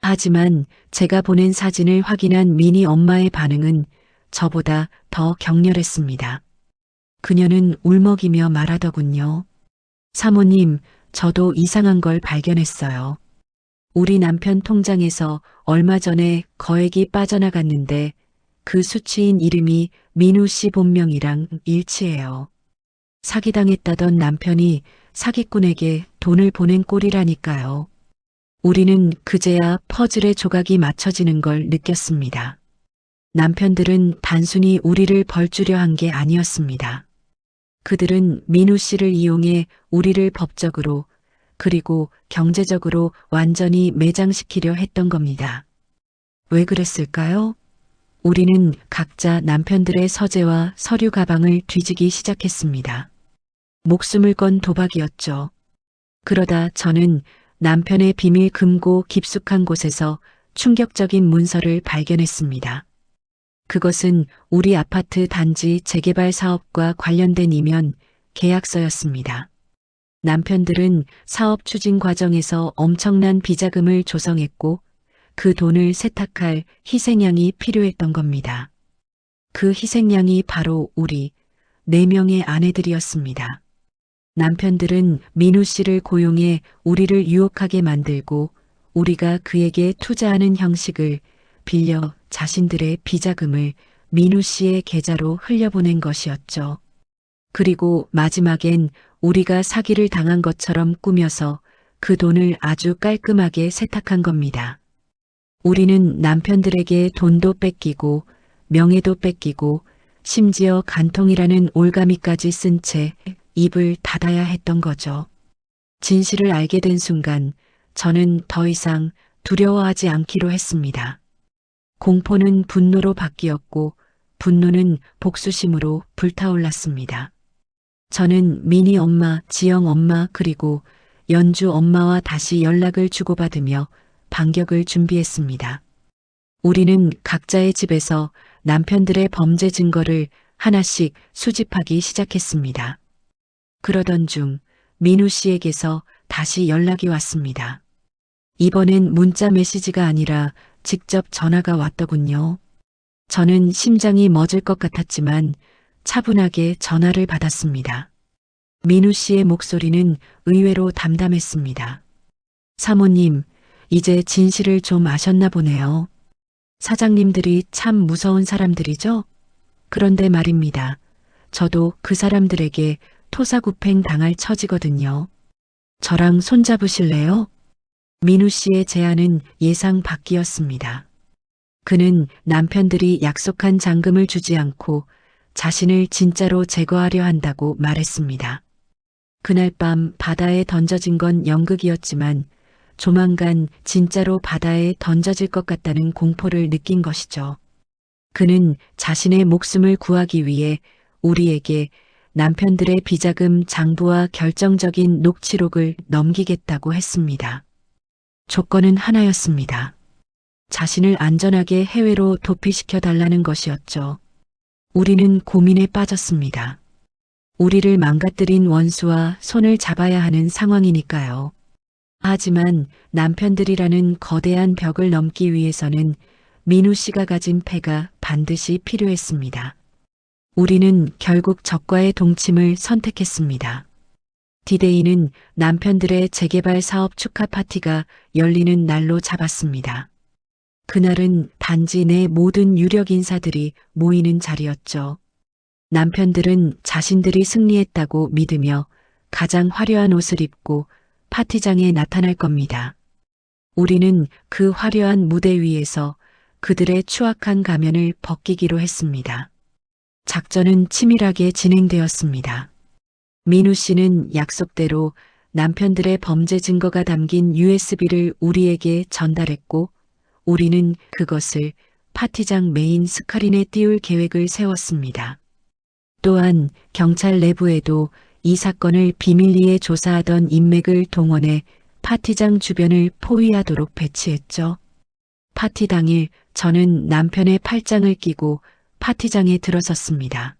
하지만 제가 보낸 사진을 확인한 미니 엄마의 반응은 저보다 더 격렬했습니다. 그녀는 울먹이며 말하더군요. 사모님, 저도 이상한 걸 발견했어요. 우리 남편 통장에서 얼마 전에 거액이 빠져나갔는데 그 수취인 이름이 민우 씨 본명이랑 일치해요. 사기당했다던 남편이 사기꾼에게 돈을 보낸 꼴이라니까요. 우리는 그제야 퍼즐의 조각이 맞춰지는 걸 느꼈습니다. 남편들은 단순히 우리를 벌주려 한 게 아니었습니다. 그들은 민우 씨를 이용해 우리를 법적으로 그리고 경제적으로 완전히 매장시키려 했던 겁니다. 왜 그랬을까요? 우리는 각자 남편들의 서재와 서류 가방을 뒤지기 시작했습니다. 목숨을 건 도박이었죠. 그러다 저는 남편의 비밀 금고 깊숙한 곳에서 충격적인 문서를 발견했습니다. 그것은 우리 아파트 단지 재개발 사업과 관련된 이면 계약서였습니다. 남편들은 사업 추진 과정에서 엄청난 비자금을 조성했고 그 돈을 세탁할 희생양이 필요했던 겁니다. 그 희생양이 바로 우리 4명의 아내들이었습니다. 남편들은 민우 씨를 고용해 우리를 유혹하게 만들고 우리가 그에게 투자하는 형식을 빌려 자신들의 비자금을 민우 씨의 계좌로 흘려보낸 것이었죠. 그리고 마지막엔 우리가 사기를 당한 것처럼 꾸며서 그 돈을 아주 깔끔하게 세탁한 겁니다. 우리는 남편들에게 돈도 뺏기고 명예도 뺏기고 심지어 간통이라는 올가미까지 쓴 채 입을 닫아야 했던 거죠. 진실을 알게 된 순간 저는 더 이상 두려워하지 않기로 했습니다. 공포는 분노로 바뀌었고 분노는 복수심으로 불타올랐습니다. 저는 미니 엄마, 지영 엄마 그리고 연주 엄마와 다시 연락을 주고받으며 반격을 준비했습니다. 우리는 각자의 집에서 남편들의 범죄 증거를 하나씩 수집하기 시작했습니다. 그러던 중 민우 씨에게서 다시 연락이 왔습니다. 이번엔 문자 메시지가 아니라 직접 전화가 왔더군요. 저는 심장이 멎을 것 같았지만 차분하게 전화를 받았습니다. 민우 씨의 목소리는 의외로 담담했습니다. 사모님, 이제 진실을 좀 아셨나 보네요. 사장님들이 참 무서운 사람들이죠? 그런데 말입니다. 저도 그 사람들에게 토사구팽 당할 처지거든요. 저랑 손잡으실래요? 민우 씨의 제안은 예상 밖이었습니다. 그는 남편들이 약속한 잔금을 주지 않고 자신을 진짜로 제거하려 한다고 말했습니다. 그날 밤 바다에 던져진 건 연극이었지만 조만간 진짜로 바다에 던져질 것 같다는 공포를 느낀 것이죠. 그는 자신의 목숨을 구하기 위해 우리에게 남편들의 비자금 장부와 결정적인 녹취록을 넘기겠다고 했습니다. 조건은 하나였습니다. 자신을 안전하게 해외로 도피시켜 달라는 것이었죠. 우리는 고민에 빠졌습니다. 우리를 망가뜨린 원수와 손을 잡아야 하는 상황이니까요. 하지만 남편들이라는 거대한 벽을 넘기 위해서는 민우 씨가 가진 패가 반드시 필요했습니다. 우리는 결국 적과의 동침을 선택했습니다. 디데이는 남편들의 재개발 사업 축하 파티가 열리는 날로 잡았습니다. 그날은 단지 내 모든 유력 인사들이 모이는 자리였죠. 남편들은 자신들이 승리했다고 믿으며 가장 화려한 옷을 입고 파티장에 나타날 겁니다. 우리는 그 화려한 무대 위에서 그들의 추악한 가면을 벗기기로 했습니다. 작전은 치밀하게 진행되었습니다. 민우 씨는 약속대로 남편들의 범죄 증거가 담긴 USB를 우리에게 전달했고 우리는 그것을 파티장 메인 스크린에 띄울 계획을 세웠습니다. 또한 경찰 내부에도 이 사건을 비밀리에 조사하던 인맥을 동원해 파티장 주변을 포위하도록 배치했죠. 파티 당일 저는 남편의 팔짱을 끼고 파티장에 들어섰습니다.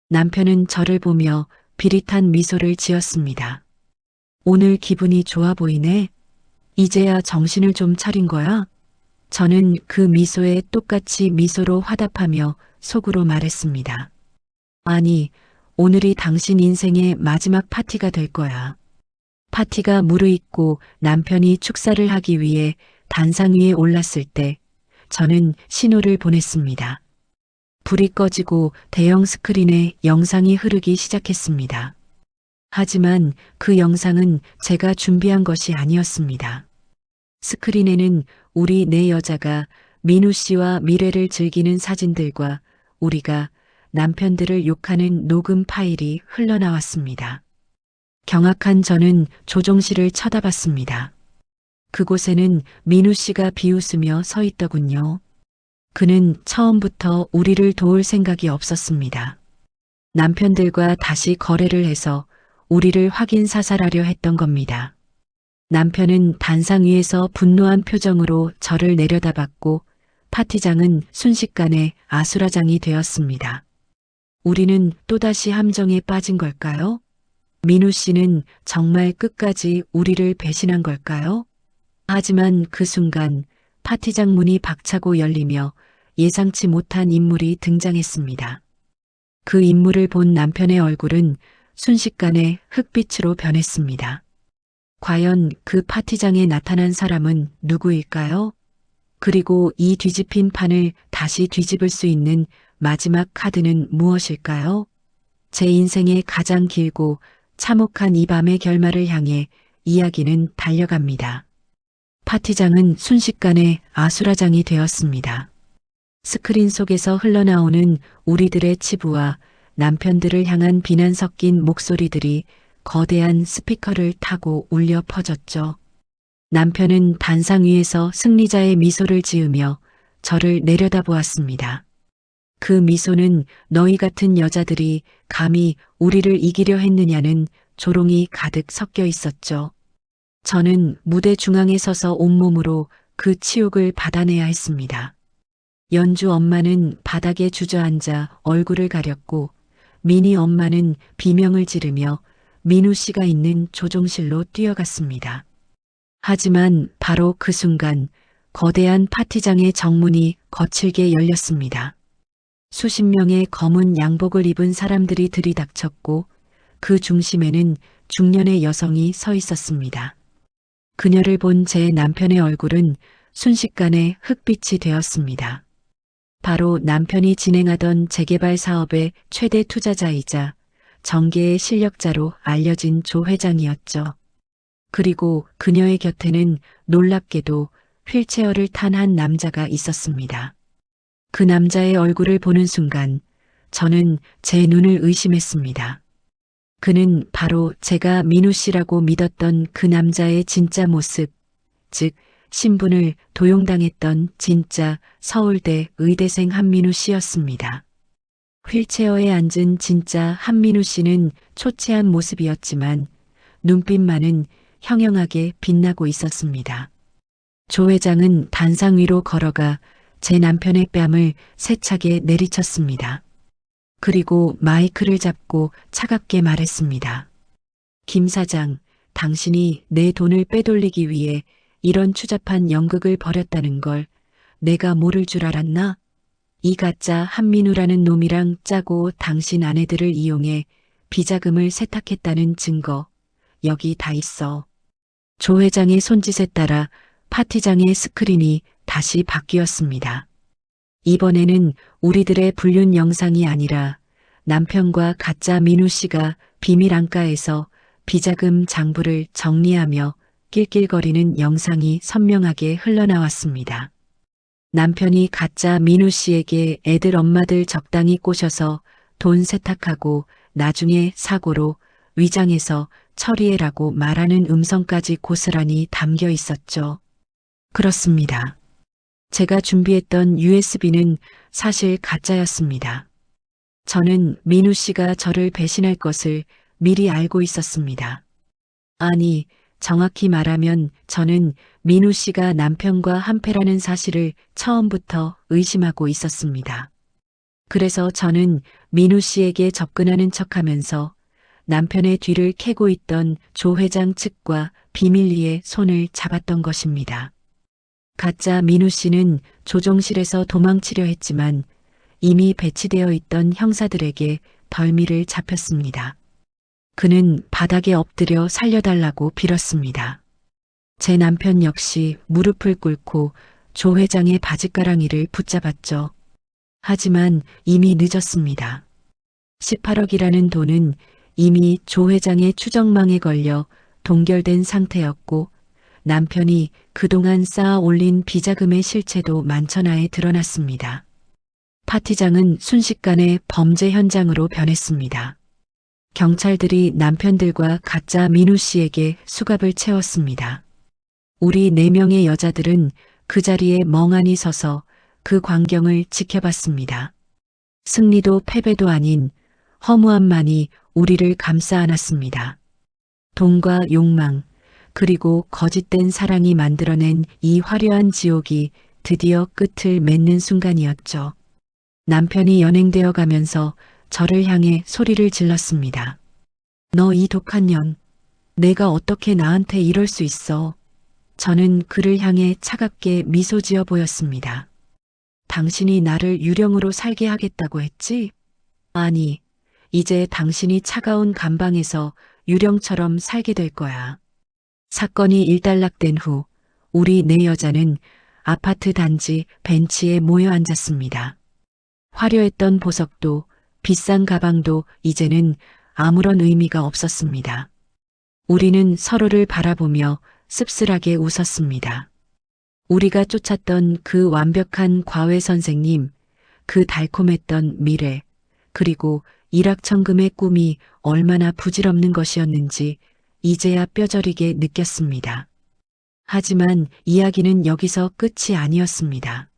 남편은 저를 보며 비릿한 미소를 지었습니다. 오늘 기분이 좋아 보이네. 이제야 정신을 좀 차린 거야? 저는 그 미소에 똑같이 미소로 화답하며 속으로 말했습니다. 아니, 오늘이 당신 인생의 마지막 파티가 될 거야. 파티가 무르익고 남편이 축사를 하기 위해 단상 위에 올랐을 때 저는 신호를 보냈습니다. 불이 꺼지고 대형 스크린에 영상이 흐르기 시작했습니다. 하지만 그 영상은 제가 준비한 것이 아니었습니다. 스크린에는 우리 네 여자가 민우 씨와 미래를 즐기는 사진들과 우리가 남편들을 욕하는 녹음 파일이 흘러나왔습니다. 경악한 저는 조종 씨를 쳐다봤습니다. 그곳에는 민우 씨가 비웃으며 서 있더군요. 그는 처음부터 우리를 도울 생각이 없었습니다. 남편들과 다시 거래를 해서 우리를 확인 사살하려 했던 겁니다. 남편은 단상 위에서 분노한 표정으로 저를 내려다봤고 파티장은 순식간에 아수라장이 되었습니다. 우리는 또다시 함정에 빠진 걸까요? 민우 씨는 정말 끝까지 우리를 배신한 걸까요? 하지만 그 순간 파티장 문이 박차고 열리며 예상치 못한 인물이 등장했습니다. 그 인물을 본 남편의 얼굴은 순식간에 흑빛으로 변했습니다. 과연 그 파티장에 나타난 사람은 누구일까요? 그리고 이 뒤집힌 판을 다시 뒤집을 수 있는 마지막 카드는 무엇일까요? 제 인생의 가장 길고 참혹한 이 밤의 결말을 향해 이야기는 달려갑니다. 파티장은 순식간에 아수라장이 되었습니다. 스크린 속에서 흘러나오는 우리들의 치부와 남편들을 향한 비난 섞인 목소리들이 거대한 스피커를 타고 울려 퍼졌죠. 남편은 단상 위에서 승리자의 미소를 지으며 저를 내려다보았습니다. 그 미소는 너희 같은 여자들이 감히 우리를 이기려 했느냐는 조롱이 가득 섞여 있었죠. 저는 무대 중앙에 서서 온몸으로 그 치욕을 받아내야 했습니다. 연주 엄마는 바닥에 주저앉아 얼굴을 가렸고 미니 엄마는 비명을 지르며 민우 씨가 있는 조종실로 뛰어갔습니다. 하지만 바로 그 순간 거대한 파티장의 정문이 거칠게 열렸습니다. 수십 명의 검은 양복을 입은 사람들이 들이닥쳤고 그 중심에는 중년의 여성이 서 있었습니다. 그녀를 본 제 남편의 얼굴은 순식간에 흑빛이 되었습니다. 바로 남편이 진행하던 재개발 사업의 최대 투자자이자 정계의 실력자로 알려진 조 회장이었죠. 그리고 그녀의 곁에는 놀랍게도 휠체어를 탄 한 남자가 있었습니다. 그 남자의 얼굴을 보는 순간 저는 제 눈을 의심했습니다. 그는 바로 제가 민우 씨라고 믿었던 그 남자의 진짜 모습, 즉 신분을 도용당했던 진짜 서울대 의대생 한민우 씨였습니다. 휠체어에 앉은 진짜 한민우 씨는 초췌한 모습이었지만 눈빛만은 형형하게 빛나고 있었습니다. 조 회장은 단상 위로 걸어가 제 남편의 뺨을 세차게 내리쳤습니다. 그리고 마이크를 잡고 차갑게 말했습니다. 김 사장, 당신이 내 돈을 빼돌리기 위해 이런 추잡한 연극을 벌였다는 걸 내가 모를 줄 알았나? 이 가짜 한민우라는 놈이랑 짜고 당신 아내들을 이용해 비자금을 세탁했다는 증거, 여기 다 있어. 조 회장의 손짓에 따라 파티장의 스크린이 다시 바뀌었습니다. 이번에는 우리들의 불륜 영상이 아니라 남편과 가짜 민우 씨가 비밀 안가에서 비자금 장부를 정리하며 낄낄거리는 영상이 선명하게 흘러나왔습니다. 남편이 가짜 민우 씨에게 애들 엄마들 적당히 꼬셔서 돈 세탁하고 나중에 사고로 위장해서 처리해라고 말하는 음성까지 고스란히 담겨 있었죠. 그렇습니다. 제가 준비했던 USB는 사실 가짜였습니다. 저는 민우 씨가 저를 배신할 것을 미리 알고 있었습니다. 아니, 정확히 말하면 저는 민우 씨가 남편과 한패라는 사실을 처음부터 의심하고 있었습니다. 그래서 저는 민우 씨에게 접근하는 척하면서 남편의 뒤를 캐고 있던 조 회장 측과 비밀리에 손을 잡았던 것입니다. 가짜 민우 씨는 조종실에서 도망치려 했지만 이미 배치되어 있던 형사들에게 벌미를 잡혔습니다. 그는 바닥에 엎드려 살려달라고 빌었습니다. 제 남편 역시 무릎을 꿇고 조 회장의 바짓가랑이를 붙잡았죠. 하지만 이미 늦었습니다. 18억이라는 돈은 이미 조 회장의 추정망에 걸려 동결된 상태였고 남편이 그동안 쌓아 올린 비자금의 실체도 만천하에 드러났습니다. 파티장은 순식간에 범죄 현장으로 변했습니다. 경찰들이 남편들과 가짜 민우 씨에게 수갑을 채웠습니다. 우리 4명의 여자들은 그 자리에 멍하니 서서 그 광경을 지켜봤습니다. 승리도 패배도 아닌 허무함만이 우리를 감싸 안았습니다. 돈과 욕망, 그리고 거짓된 사랑이 만들어낸 이 화려한 지옥이 드디어 끝을 맺는 순간이었죠. 남편이 연행되어 가면서 저를 향해 소리를 질렀습니다. 너 이 독한 년, 내가 어떻게 나한테 이럴 수 있어. 저는 그를 향해 차갑게 미소 지어 보였습니다. 당신이 나를 유령으로 살게 하겠다고 했지? 아니, 이제 당신이 차가운 감방에서 유령처럼 살게 될 거야. 사건이 일단락된 후 우리 4여자는 아파트 단지 벤치에 모여 앉았습니다. 화려했던 보석도 비싼 가방도 이제는 아무런 의미가 없었습니다. 우리는 서로를 바라보며 씁쓸하게 웃었습니다. 우리가 쫓았던 그 완벽한 과외 선생님, 그 달콤했던 미래, 그리고 일확천금의 꿈이 얼마나 부질없는 것이었는지 이제야 뼈저리게 느꼈습니다. 하지만 이야기는 여기서 끝이 아니었습니다.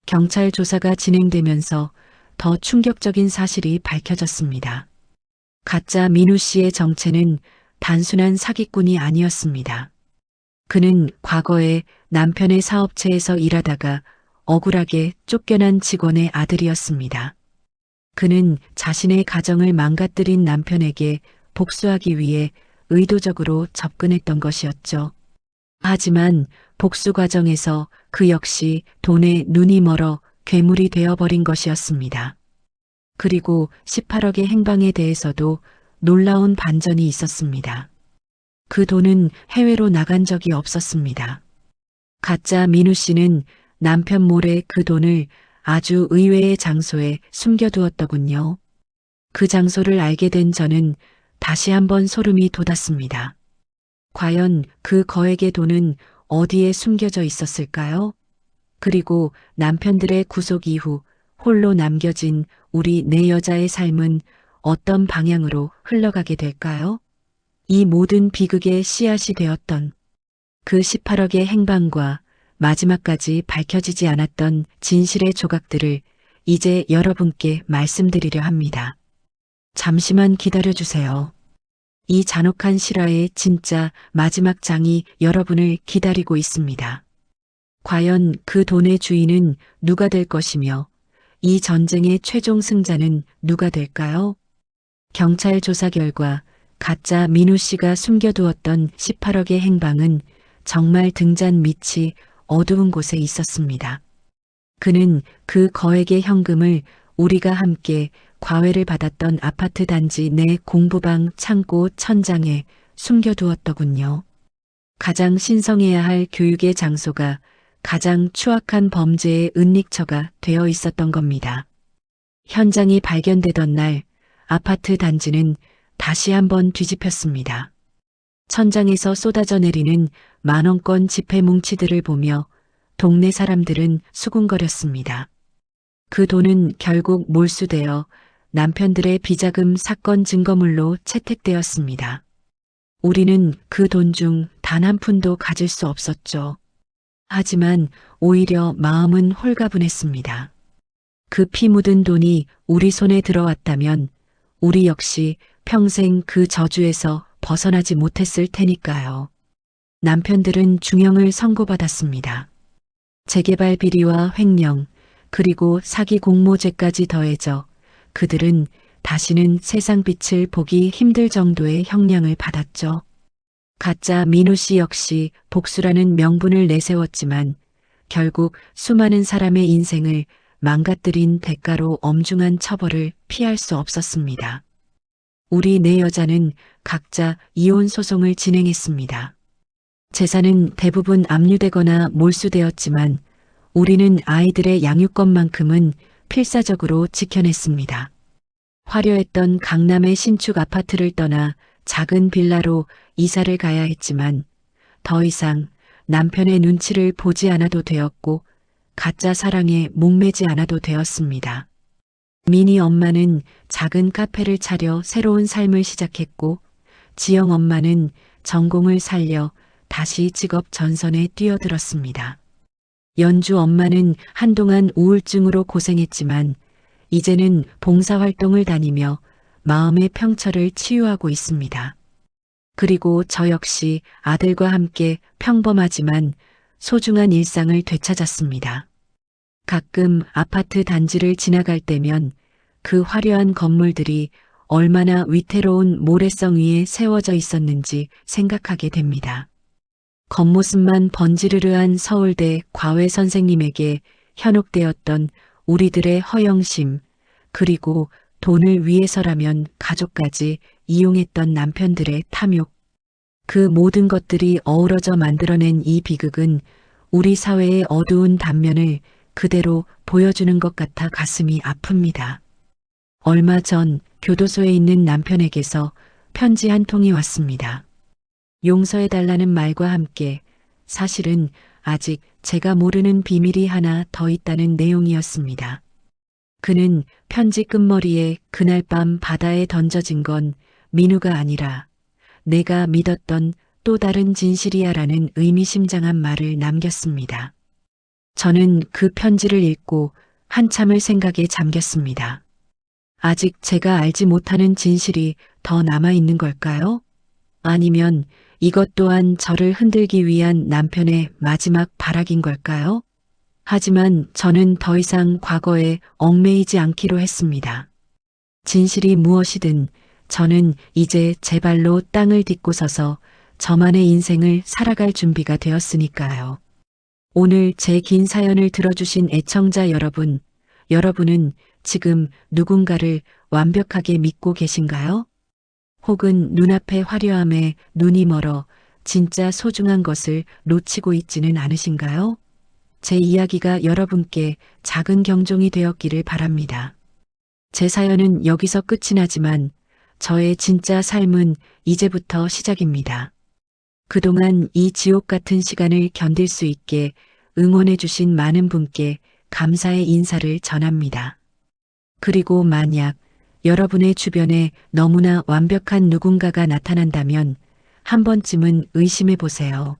경찰 조사가 진행되면서 더 충격적인 사실이 밝혀졌습니다. 가짜 민우 씨의 정체는 단순한 사기꾼이 아니었습니다. 그는 과거에 남편의 사업체에서 일하다가 억울하게 쫓겨난 직원의 아들이었습니다. 그는 자신의 가정을 망가뜨린 남편에게 복수하기 위해 의도적으로 접근했던 것이었죠. 하지만 복수 과정에서 그 역시 돈에 눈이 멀어 괴물이 되어버린 것이었습니다. 그리고 18억의 행방에 대해서도 놀라운 반전이 있었습니다. 그 돈은 해외로 나간 적이 없었습니다. 가짜 민우 씨는 남편 몰래 그 돈을 아주 의외의 장소에 숨겨두었더군요. 그 장소를 알게 된 저는 다시 한번 소름이 돋았습니다. 과연 그 거액의 돈은 어디에 숨겨져 있었을까요? 그리고 남편들의 구속 이후 홀로 남겨진 우리 네 여자의 삶은 어떤 방향으로 흘러가게 될까요? 이 모든 비극의 씨앗이 되었던 그 18억의 행방과 마지막까지 밝혀지지 않았던 진실의 조각들을 이제 여러분께 말씀드리려 합니다. 잠시만 기다려주세요. 이 잔혹한 실화의 진짜 마지막 장이 여러분을 기다리고 있습니다. 과연 그 돈의 주인은 누가 될 것이며 이 전쟁의 최종 승자는 누가 될까요? 경찰 조사 결과 가짜 민우 씨가 숨겨두었던 18억의 행방은 정말 등잔 밑이 어두운 곳에 있었습니다. 그는 그 거액의 현금을 우리가 함께 과외를 받았던 아파트 단지 내 공부방 창고 천장에 숨겨두었더군요. 가장 신성해야 할 교육의 장소가 가장 추악한 범죄의 은닉처가 되어 있었던 겁니다. 현장이 발견되던 날 아파트 단지는 다시 한번 뒤집혔습니다. 천장에서 쏟아져 내리는 만원권 지폐 뭉치들을 보며 동네 사람들은 수군거렸습니다. 그 돈은 결국 몰수되어 남편들의 비자금 사건 증거물로 채택되었습니다. 우리는 그 돈 중 단 한 푼도 가질 수 없었죠. 하지만 오히려 마음은 홀가분했습니다. 그 피 묻은 돈이 우리 손에 들어왔다면 우리 역시 평생 그 저주에서 벗어나지 못했을 테니까요. 남편들은 중형을 선고받았습니다. 재개발 비리와 횡령, 그리고 사기 공모죄까지 더해져 그들은 다시는 세상 빛을 보기 힘들 정도의 형량을 받았죠. 가짜 민우 씨 역시 복수라는 명분을 내세웠지만 결국 수많은 사람의 인생을 망가뜨린 대가로 엄중한 처벌을 피할 수 없었습니다. 우리 네 여자는 각자 이혼 소송을 진행했습니다. 재산은 대부분 압류되거나 몰수되었지만 우리는 아이들의 양육권만큼은 필사적으로 지켜냈습니다. 화려했던 강남의 신축 아파트를 떠나 작은 빌라로 이사를 가야 했지만 더 이상 남편의 눈치를 보지 않아도 되었고 가짜 사랑에 목매지 않아도 되었습니다. 미니 엄마는 작은 카페를 차려 새로운 삶을 시작했고 지영 엄마는 전공을 살려 다시 직업 전선에 뛰어들었습니다. 연주 엄마는 한동안 우울증으로 고생했지만 이제는 봉사활동을 다니며 마음의 평철을 치유하고 있습니다. 그리고 저 역시 아들과 함께 평범하지만 소중한 일상을 되찾았습니다. 가끔 아파트 단지를 지나갈 때면 그 화려한 건물들이 얼마나 위태로운 모래성 위에 세워져 있었는지 생각하게 됩니다. 겉모습만 번지르르한 서울대 과외 선생님에게 현혹되었던 우리들의 허영심, 그리고 돈을 위해서라면 가족까지 이용했던 남편들의 탐욕. 그 모든 것들이 어우러져 만들어낸 이 비극은 우리 사회의 어두운 단면을 그대로 보여주는 것 같아 가슴이 아픕니다. 얼마 전 교도소에 있는 남편에게서 편지 한 통이 왔습니다. 용서해달라는 말과 함께 사실은 아직 제가 모르는 비밀이 하나 더 있다는 내용이었습니다. 그는 편지 끝머리에 그날 밤 바다에 던져진 건 민우가 아니라 내가 믿었던 또 다른 진실이야라는 의미심장한 말을 남겼습니다. 저는 그 편지를 읽고 한참을 생각에 잠겼습니다. 아직 제가 알지 못하는 진실이 더 남아있는 걸까요? 아니면 이것 또한 저를 흔들기 위한 남편의 마지막 발악인 걸까요? 하지만 저는 더 이상 과거에 얽매이지 않기로 했습니다. 진실이 무엇이든 저는 이제 제 발로 땅을 딛고 서서 저만의 인생을 살아갈 준비가 되었으니까요. 오늘 제 긴 사연을 들어주신 애청자 여러분, 여러분은 지금 누군가를 완벽하게 믿고 계신가요? 혹은 눈앞의 화려함에 눈이 멀어 진짜 소중한 것을 놓치고 있지는 않으신가요? 제 이야기가 여러분께 작은 경종이 되었기를 바랍니다. 제 사연은 여기서 끝이 나지만 저의 진짜 삶은 이제부터 시작입니다. 그동안 이 지옥 같은 시간을 견딜 수 있게 응원해 주신 많은 분께 감사의 인사를 전합니다. 그리고 만약 여러분의 주변에 너무나 완벽한 누군가가 나타난다면 한 번쯤은 의심해 보세요.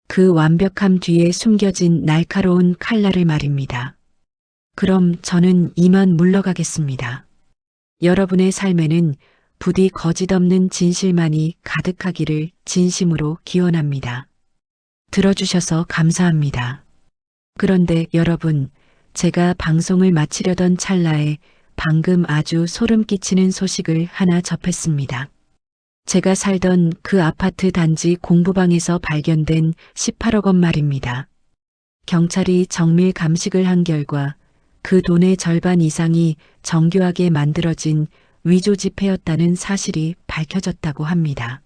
그 완벽함 뒤에 숨겨진 날카로운 칼날을 말입니다. 그럼 저는 이만 물러가겠습니다. 여러분의 삶에는 부디 거짓 없는 진실만이 가득하기를 진심으로 기원합니다. 들어주셔서 감사합니다. 그런데 여러분, 제가 방송을 마치려던 찰나에 방금 아주 소름 끼치는 소식을 하나 접했습니다. 제가 살던 그 아파트 단지 공부방에서 발견된 18억 원 말입니다. 경찰이 정밀 감식을 한 결과 그 돈의 절반 이상이 정교하게 만들어진 위조 지폐였다는 사실이 밝혀졌다고 합니다.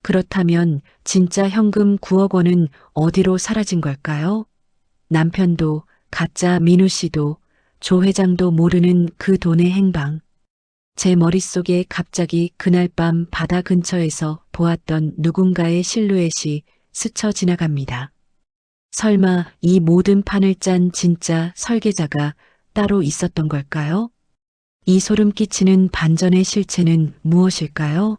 그렇다면 진짜 현금 9억 원은 어디로 사라진 걸까요? 남편도 가짜 민우 씨도 조 회장도 모르는 그 돈의 행방. 제 머릿속에 갑자기 그날 밤 바다 근처에서 보았던 누군가의 실루엣이 스쳐 지나갑니다. 설마 이 모든 판을 짠 진짜 설계자가 따로 있었던 걸까요? 이 소름 끼치는 반전의 실체는 무엇일까요?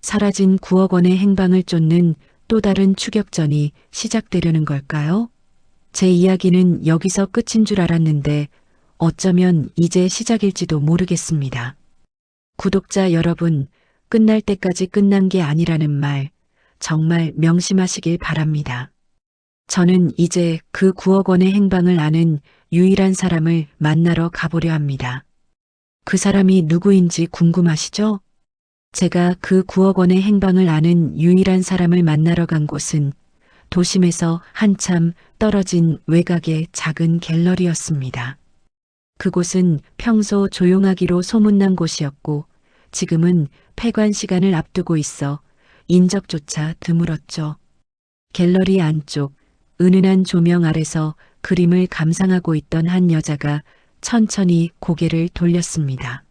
사라진 9억 원의 행방을 쫓는 또 다른 추격전이 시작되려는 걸까요? 제 이야기는 여기서 끝인 줄 알았는데 어쩌면 이제 시작일지도 모르겠습니다. 구독자 여러분, 끝날 때까지 끝난 게 아니라는 말 정말 명심하시길 바랍니다. 저는 이제 그 9억 원의 행방을 아는 유일한 사람을 만나러 가보려 합니다. 그 사람이 누구인지 궁금하시죠? 제가 그 9억 원의 행방을 아는 유일한 사람을 만나러 간 곳은 도심에서 한참 떨어진 외곽의 작은 갤러리였습니다. 그곳은 평소 조용하기로 소문난 곳이었고 지금은 폐관 시간을 앞두고 있어 인적조차 드물었죠. 갤러리 안쪽 은은한 조명 아래서 그림을 감상하고 있던 한 여자가 천천히 고개를 돌렸습니다.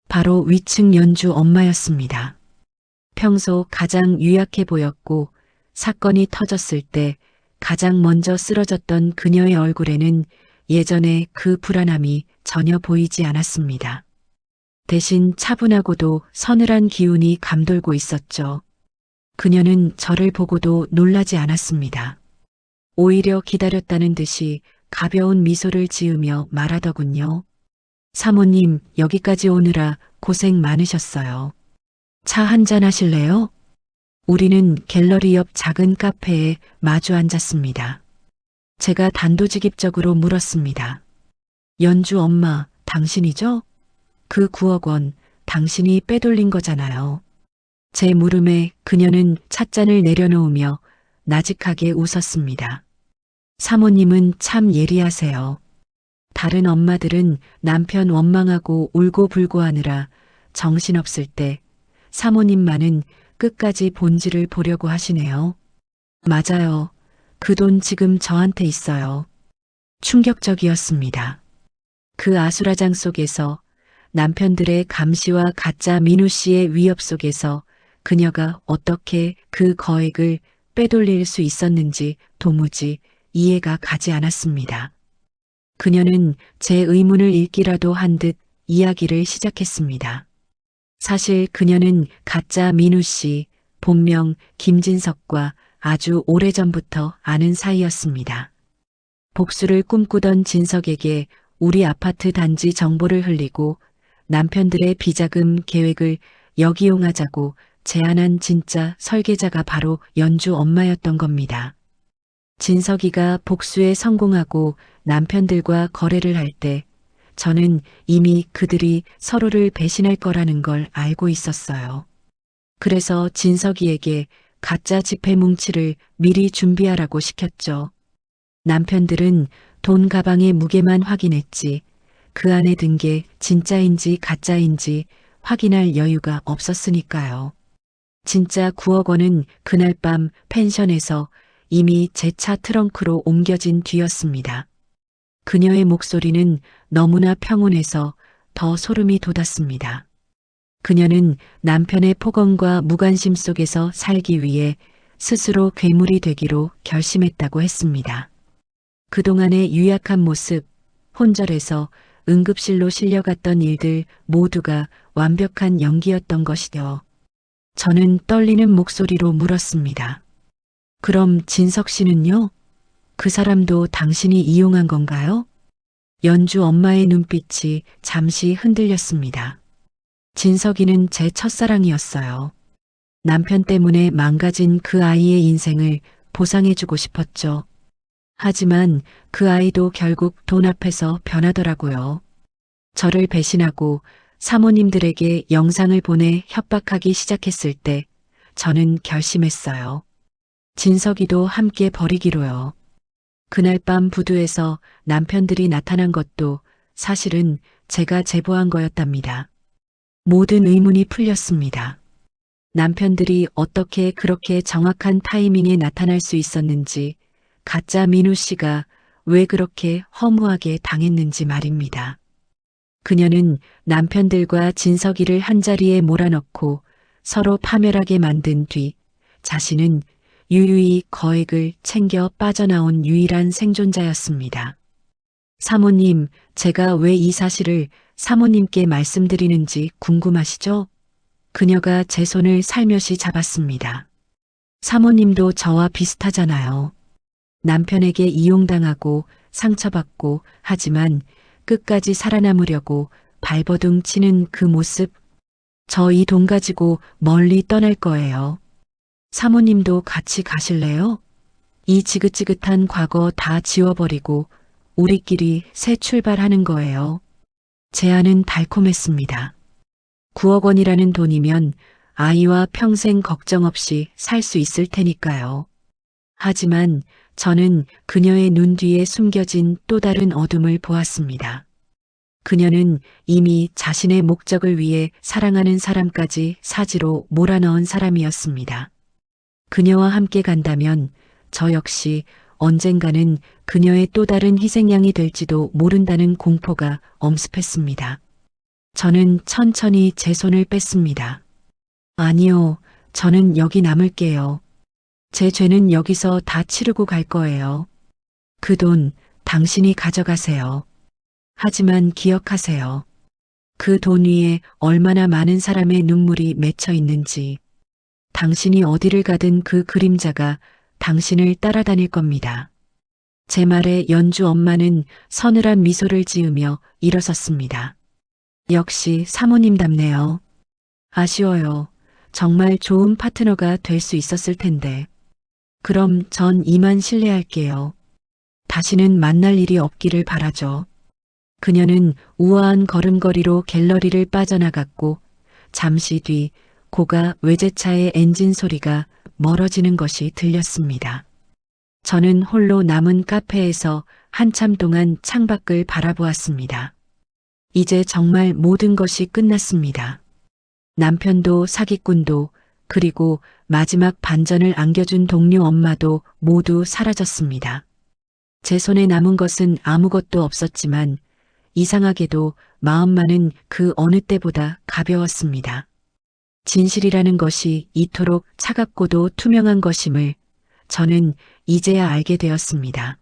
바로 위층 연주 엄마였습니다. 평소 가장 유약해 보였고 사건이 터졌을 때 가장 먼저 쓰러졌던 그녀의 얼굴에는 예전의 그 불안함이 전혀 보이지 않았습니다. 대신 차분하고도 서늘한 기운이 감돌고 있었죠. 그녀는 저를 보고도 놀라지 않았습니다. 오히려 기다렸다는 듯이 가벼운 미소를 지으며 말하더군요. 사모님, 여기까지 오느라 고생 많으셨어요. 차 한잔 하실래요? 우리는 갤러리 옆 작은 카페에 마주 앉았습니다. 제가 단도직입적으로 물었습니다. 연주 엄마, 당신이죠? 그 9억 원, 당신이 빼돌린 거잖아요. 제 물음에 그녀는 찻잔을 내려놓으며 나직하게 웃었습니다. 사모님은 참 예리하세요. 다른 엄마들은 남편 원망하고 울고불고 하느라 정신없을 때 사모님만은 끝까지 본질을 보려고 하시네요. 맞아요. 그 돈 지금 저한테 있어요. 충격적이었습니다. 그 아수라장 속에서 남편들의 감시와 가짜 민우 씨의 위협 속에서 그녀가 어떻게 그 거액을 빼돌릴 수 있었는지 도무지 이해가 가지 않았습니다. 그녀는 제 의문을 읽기라도 한 듯 이야기를 시작했습니다. 사실 그녀는 가짜 민우 씨, 본명 김진석과 아주 오래전부터 아는 사이였습니다. 복수를 꿈꾸던 진석에게 우리 아파트 단지 정보를 흘리고 남편들의 비자금 계획을 역이용하자고 제안한 진짜 설계자가 바로 연주 엄마였던 겁니다. 진석이가 복수에 성공하고 남편들과 거래를 할 때 저는 이미 그들이 서로를 배신할 거라는 걸 알고 있었어요. 그래서 진석이에게 가짜 지폐 뭉치를 미리 준비하라고 시켰죠. 남편들은 돈 가방의 무게만 확인했지 그 안에 든 게 진짜인지 가짜인지 확인할 여유가 없었으니까요. 진짜 9억 원은 그날 밤 펜션에서 이미 제 차 트렁크로 옮겨진 뒤였습니다. 그녀의 목소리는 너무나 평온해서 더 소름이 돋았습니다. 그녀는 남편의 폭언과 무관심 속에서 살기 위해 스스로 괴물이 되기로 결심했다고 했습니다. 그동안의 유약한 모습, 혼절에서 응급실로 실려갔던 일들 모두가 완벽한 연기였던 것이죠. 저는 떨리는 목소리로 물었습니다. 그럼 진석 씨는요? 그 사람도 당신이 이용한 건가요? 연주 엄마의 눈빛이 잠시 흔들렸습니다. 진석이는 제 첫사랑이었어요. 남편 때문에 망가진 그 아이의 인생을 보상해주고 싶었죠. 하지만 그 아이도 결국 돈 앞에서 변하더라고요. 저를 배신하고 사모님들에게 영상을 보내 협박하기 시작했을 때 저는 결심했어요. 진석이도 함께 버리기로요. 그날 밤 부두에서 남편들이 나타난 것도 사실은 제가 제보한 거였답니다. 모든 의문이 풀렸습니다. 남편들이 어떻게 그렇게 정확한 타이밍에 나타날 수 있었는지, 가짜 민우 씨가 왜 그렇게 허무하게 당했는지 말입니다. 그녀는 남편들과 진석이를 한자리에 몰아넣고 서로 파멸하게 만든 뒤 자신은 유유히 거액을 챙겨 빠져나온 유일한 생존자였습니다. 사모님, 제가 왜 이 사실을 사모님께 말씀드리는지 궁금하시죠? 그녀가 제 손을 살며시 잡았습니다. 사모님도 저와 비슷하잖아요. 남편에게 이용당하고 상처받고 하지만 끝까지 살아남으려고 발버둥 치는 그 모습. 저 이 돈 가지고 멀리 떠날 거예요. 사모님도 같이 가실래요? 이 지긋지긋한 과거 다 지워버리고 우리끼리 새 출발하는 거예요. 제안은 달콤했습니다. 9억 원이라는 돈이면 아이와 평생 걱정 없이 살 수 있을 테니까요. 하지만 저는 그녀의 눈 뒤에 숨겨진 또 다른 어둠을 보았습니다. 그녀는 이미 자신의 목적을 위해 사랑하는 사람까지 사지로 몰아넣은 사람이었습니다. 그녀와 함께 간다면 저 역시 언젠가는 그녀의 또 다른 희생양이 될지도 모른다는 공포가 엄습했습니다. 저는 천천히 제 손을 뺐습니다. 아니요, 저는 여기 남을게요. 제 죄는 여기서 다 치르고 갈 거예요. 그 돈 당신이 가져가세요. 하지만 기억하세요. 그 돈 위에 얼마나 많은 사람의 눈물이 맺혀 있는지. 당신이 어디를 가든 그 그림자가 당신을 따라다닐 겁니다. 제 말에 연주 엄마는 서늘한 미소를 지으며 일어섰습니다. 역시 사모님답네요. 아쉬워요. 정말 좋은 파트너가 될 수 있었을 텐데. 그럼 전 이만 실례할게요. 다시는 만날 일이 없기를 바라죠. 그녀는 우아한 걸음걸이로 갤러리를 빠져나갔고 잠시 뒤 고가 외제차의 엔진 소리가 멀어지는 것이 들렸습니다. 저는 홀로 남은 카페에서 한참 동안 창밖을 바라보았습니다. 이제 정말 모든 것이 끝났습니다. 남편도 사기꾼도 그리고 마지막 반전을 안겨준 동료 엄마도 모두 사라졌습니다. 제 손에 남은 것은 아무것도 없었지만 이상하게도 마음만은 그 어느 때보다 가벼웠습니다. 진실이라는 것이 이토록 차갑고도 투명한 것임을 저는 이제야 알게 되었습니다.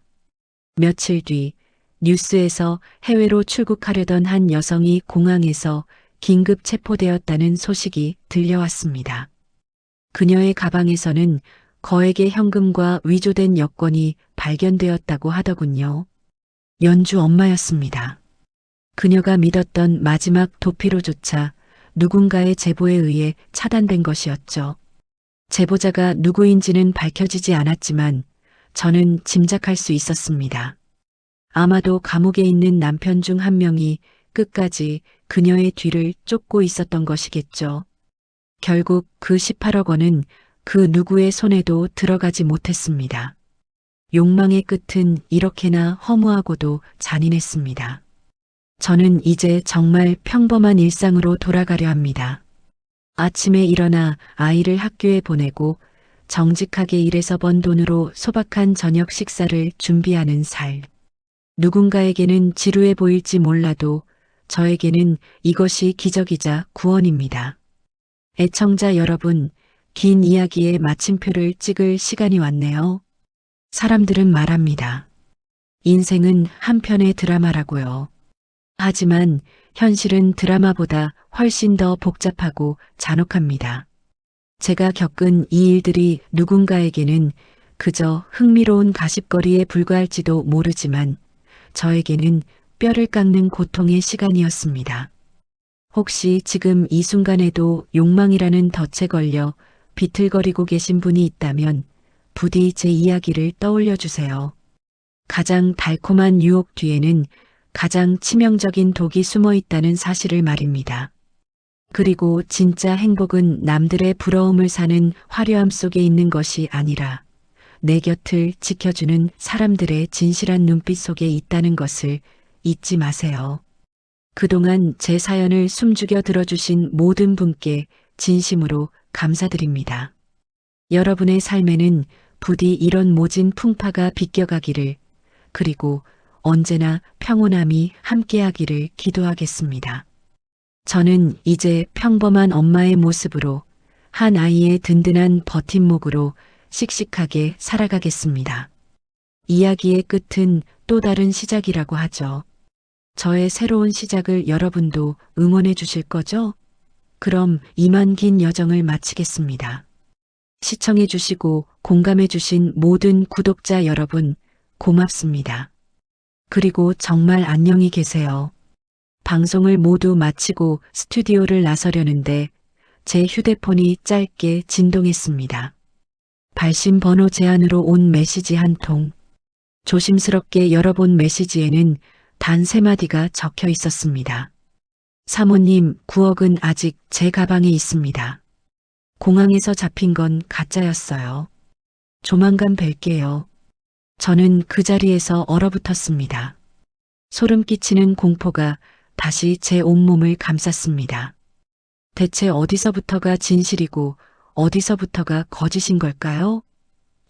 며칠 뒤 뉴스에서 해외로 출국하려던 한 여성이 공항에서 긴급 체포되었다는 소식이 들려왔습니다. 그녀의 가방에서는 거액의 현금과 위조된 여권이 발견되었다고 하더군요. 연주 엄마였습니다. 그녀가 믿었던 마지막 도피로조차 누군가의 제보에 의해 차단된 것이었죠. 제보자가 누구인지는 밝혀지지 않았지만 저는 짐작할 수 있었습니다. 아마도 감옥에 있는 남편 중 한 명이 끝까지 그녀의 뒤를 쫓고 있었던 것이겠죠. 결국 그 18억 원은 그 누구의 손에도 들어가지 못했습니다. 욕망의 끝은 이렇게나 허무하고도 잔인했습니다. 저는 이제 정말 평범한 일상으로 돌아가려 합니다. 아침에 일어나 아이를 학교에 보내고 정직하게 일해서 번 돈으로 소박한 저녁 식사를 준비하는 삶. 누군가에게는 지루해 보일지 몰라도 저에게는 이것이 기적이자 구원입니다. 애청자 여러분, 긴 이야기의 마침표를 찍을 시간이 왔네요. 사람들은 말합니다. 인생은 한 편의 드라마라고요. 하지만 현실은 드라마보다 훨씬 더 복잡하고 잔혹합니다. 제가 겪은 이 일들이 누군가에게는 그저 흥미로운 가십거리에 불과할지도 모르지만 저에게는 뼈를 깎는 고통의 시간이었습니다. 혹시 지금 이 순간에도 욕망이라는 덫에 걸려 비틀거리고 계신 분이 있다면 부디 제 이야기를 떠올려 주세요. 가장 달콤한 유혹 뒤에는 가장 치명적인 독이 숨어 있다는 사실을 말입니다. 그리고 진짜 행복은 남들의 부러움을 사는 화려함 속에 있는 것이 아니라 내 곁을 지켜주는 사람들의 진실한 눈빛 속에 있다는 것을 잊지 마세요. 그동안 제 사연을 숨죽여 들어주신 모든 분께 진심으로 감사드립니다. 여러분의 삶에는 부디 이런 모진 풍파가 비껴가기를, 그리고 언제나 평온함이 함께하기를 기도하겠습니다. 저는 이제 평범한 엄마의 모습으로 한 아이의 든든한 버팀목으로 씩씩하게 살아가겠습니다. 이야기의 끝은 또 다른 시작이라고 하죠. 저의 새로운 시작을 여러분도 응원해 주실 거죠? 그럼 이만 긴 여정을 마치겠습니다. 시청해 주시고 공감해 주신 모든 구독자 여러분, 고맙습니다. 그리고 정말 안녕히 계세요. 방송을 모두 마치고 스튜디오를 나서려는데 제 휴대폰이 짧게 진동했습니다. 발신 번호 제한으로 온 메시지 한 통. 조심스럽게 열어본 메시지에는 단 3마디가 적혀 있었습니다. 사모님, 9억은 아직 제 가방에 있습니다. 공항에서 잡힌 건 가짜였어요. 조만간 뵐게요. 저는 그 자리에서 얼어붙었습니다. 소름 끼치는 공포가 다시 제 온몸을 감쌌습니다. 대체 어디서부터가 진실이고 어디서부터가 거짓인 걸까요?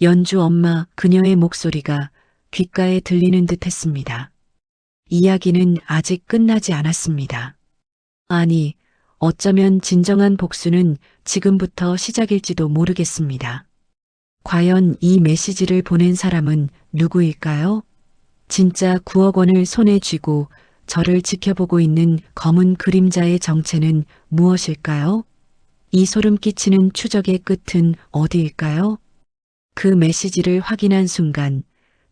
연주 엄마, 그녀의 목소리가 귓가에 들리는 듯 했습니다. 이야기는 아직 끝나지 않았습니다. 아니, 어쩌면 진정한 복수는 지금부터 시작일지도 모르겠습니다. 과연 이 메시지를 보낸 사람은 누구일까요? 진짜 9억 원을 손에 쥐고 저를 지켜보고 있는 검은 그림자의 정체는 무엇일까요? 이 소름 끼치는 추적의 끝은 어디일까요? 그 메시지를 확인한 순간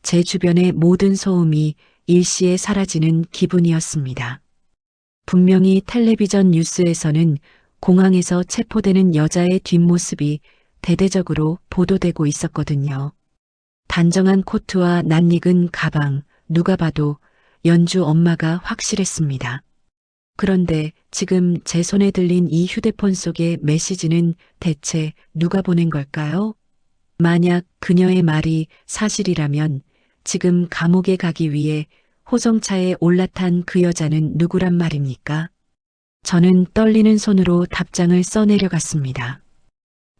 제 주변의 모든 소음이 일시에 사라지는 기분이었습니다. 분명히 텔레비전 뉴스에서는 공항에서 체포되는 여자의 뒷모습이 대대적으로 보도되고 있었거든요. 단정한 코트와 낯익은 가방, 누가 봐도 연주 엄마가 확실했습니다. 그런데 지금 제 손에 들린 이 휴대폰 속의 메시지는 대체 누가 보낸 걸까요? 만약 그녀의 말이 사실이라면 지금 감옥에 가기 위해 호송차에 올라탄 그 여자는 누구란 말입니까? 저는 떨리는 손으로 답장을 써내려갔습니다.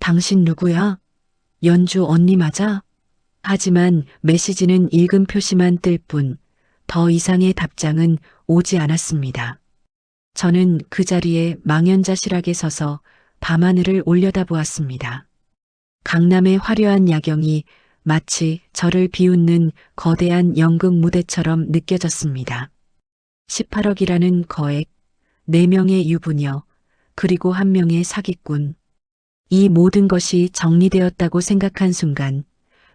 당신 누구야? 연주 언니 맞아? 하지만 메시지는 읽음 표시만 뜰 뿐 더 이상의 답장은 오지 않았습니다. 저는 그 자리에 망연자실하게 서서 밤하늘을 올려다보았습니다. 강남의 화려한 야경이 마치 저를 비웃는 거대한 연극 무대처럼 느껴졌습니다. 18억이라는 거액, 4명의 유부녀, 그리고 1명의 사기꾼. 이 모든 것이 정리되었다고 생각한 순간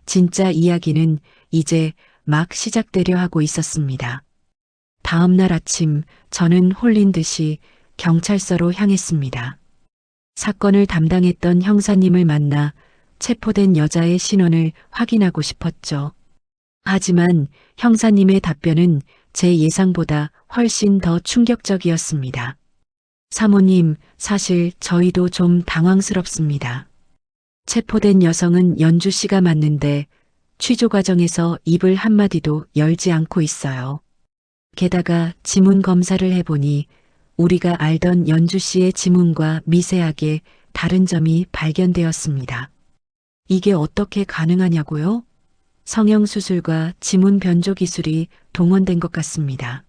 진짜 이야기는 이제 막 시작되려 하고 있었습니다. 다음 날 아침 저는 홀린 듯이 경찰서로 향했습니다. 사건을 담당했던 형사님을 만나 체포된 여자의 신원을 확인하고 싶었죠. 하지만 형사님의 답변은 제 예상보다 훨씬 더 충격적이었습니다. 사모님, 사실 저희도 좀 당황스럽습니다. 체포된 여성은 연주 씨가 맞는데 취조 과정에서 입을 한마디도 열지 않고 있어요. 게다가 지문 검사를 해보니 우리가 알던 연주 씨의 지문과 미세하게 다른 점이 발견되었습니다. 이게 어떻게 가능하냐고요? 성형수술과 지문 변조 기술이 동원된 것 같습니다.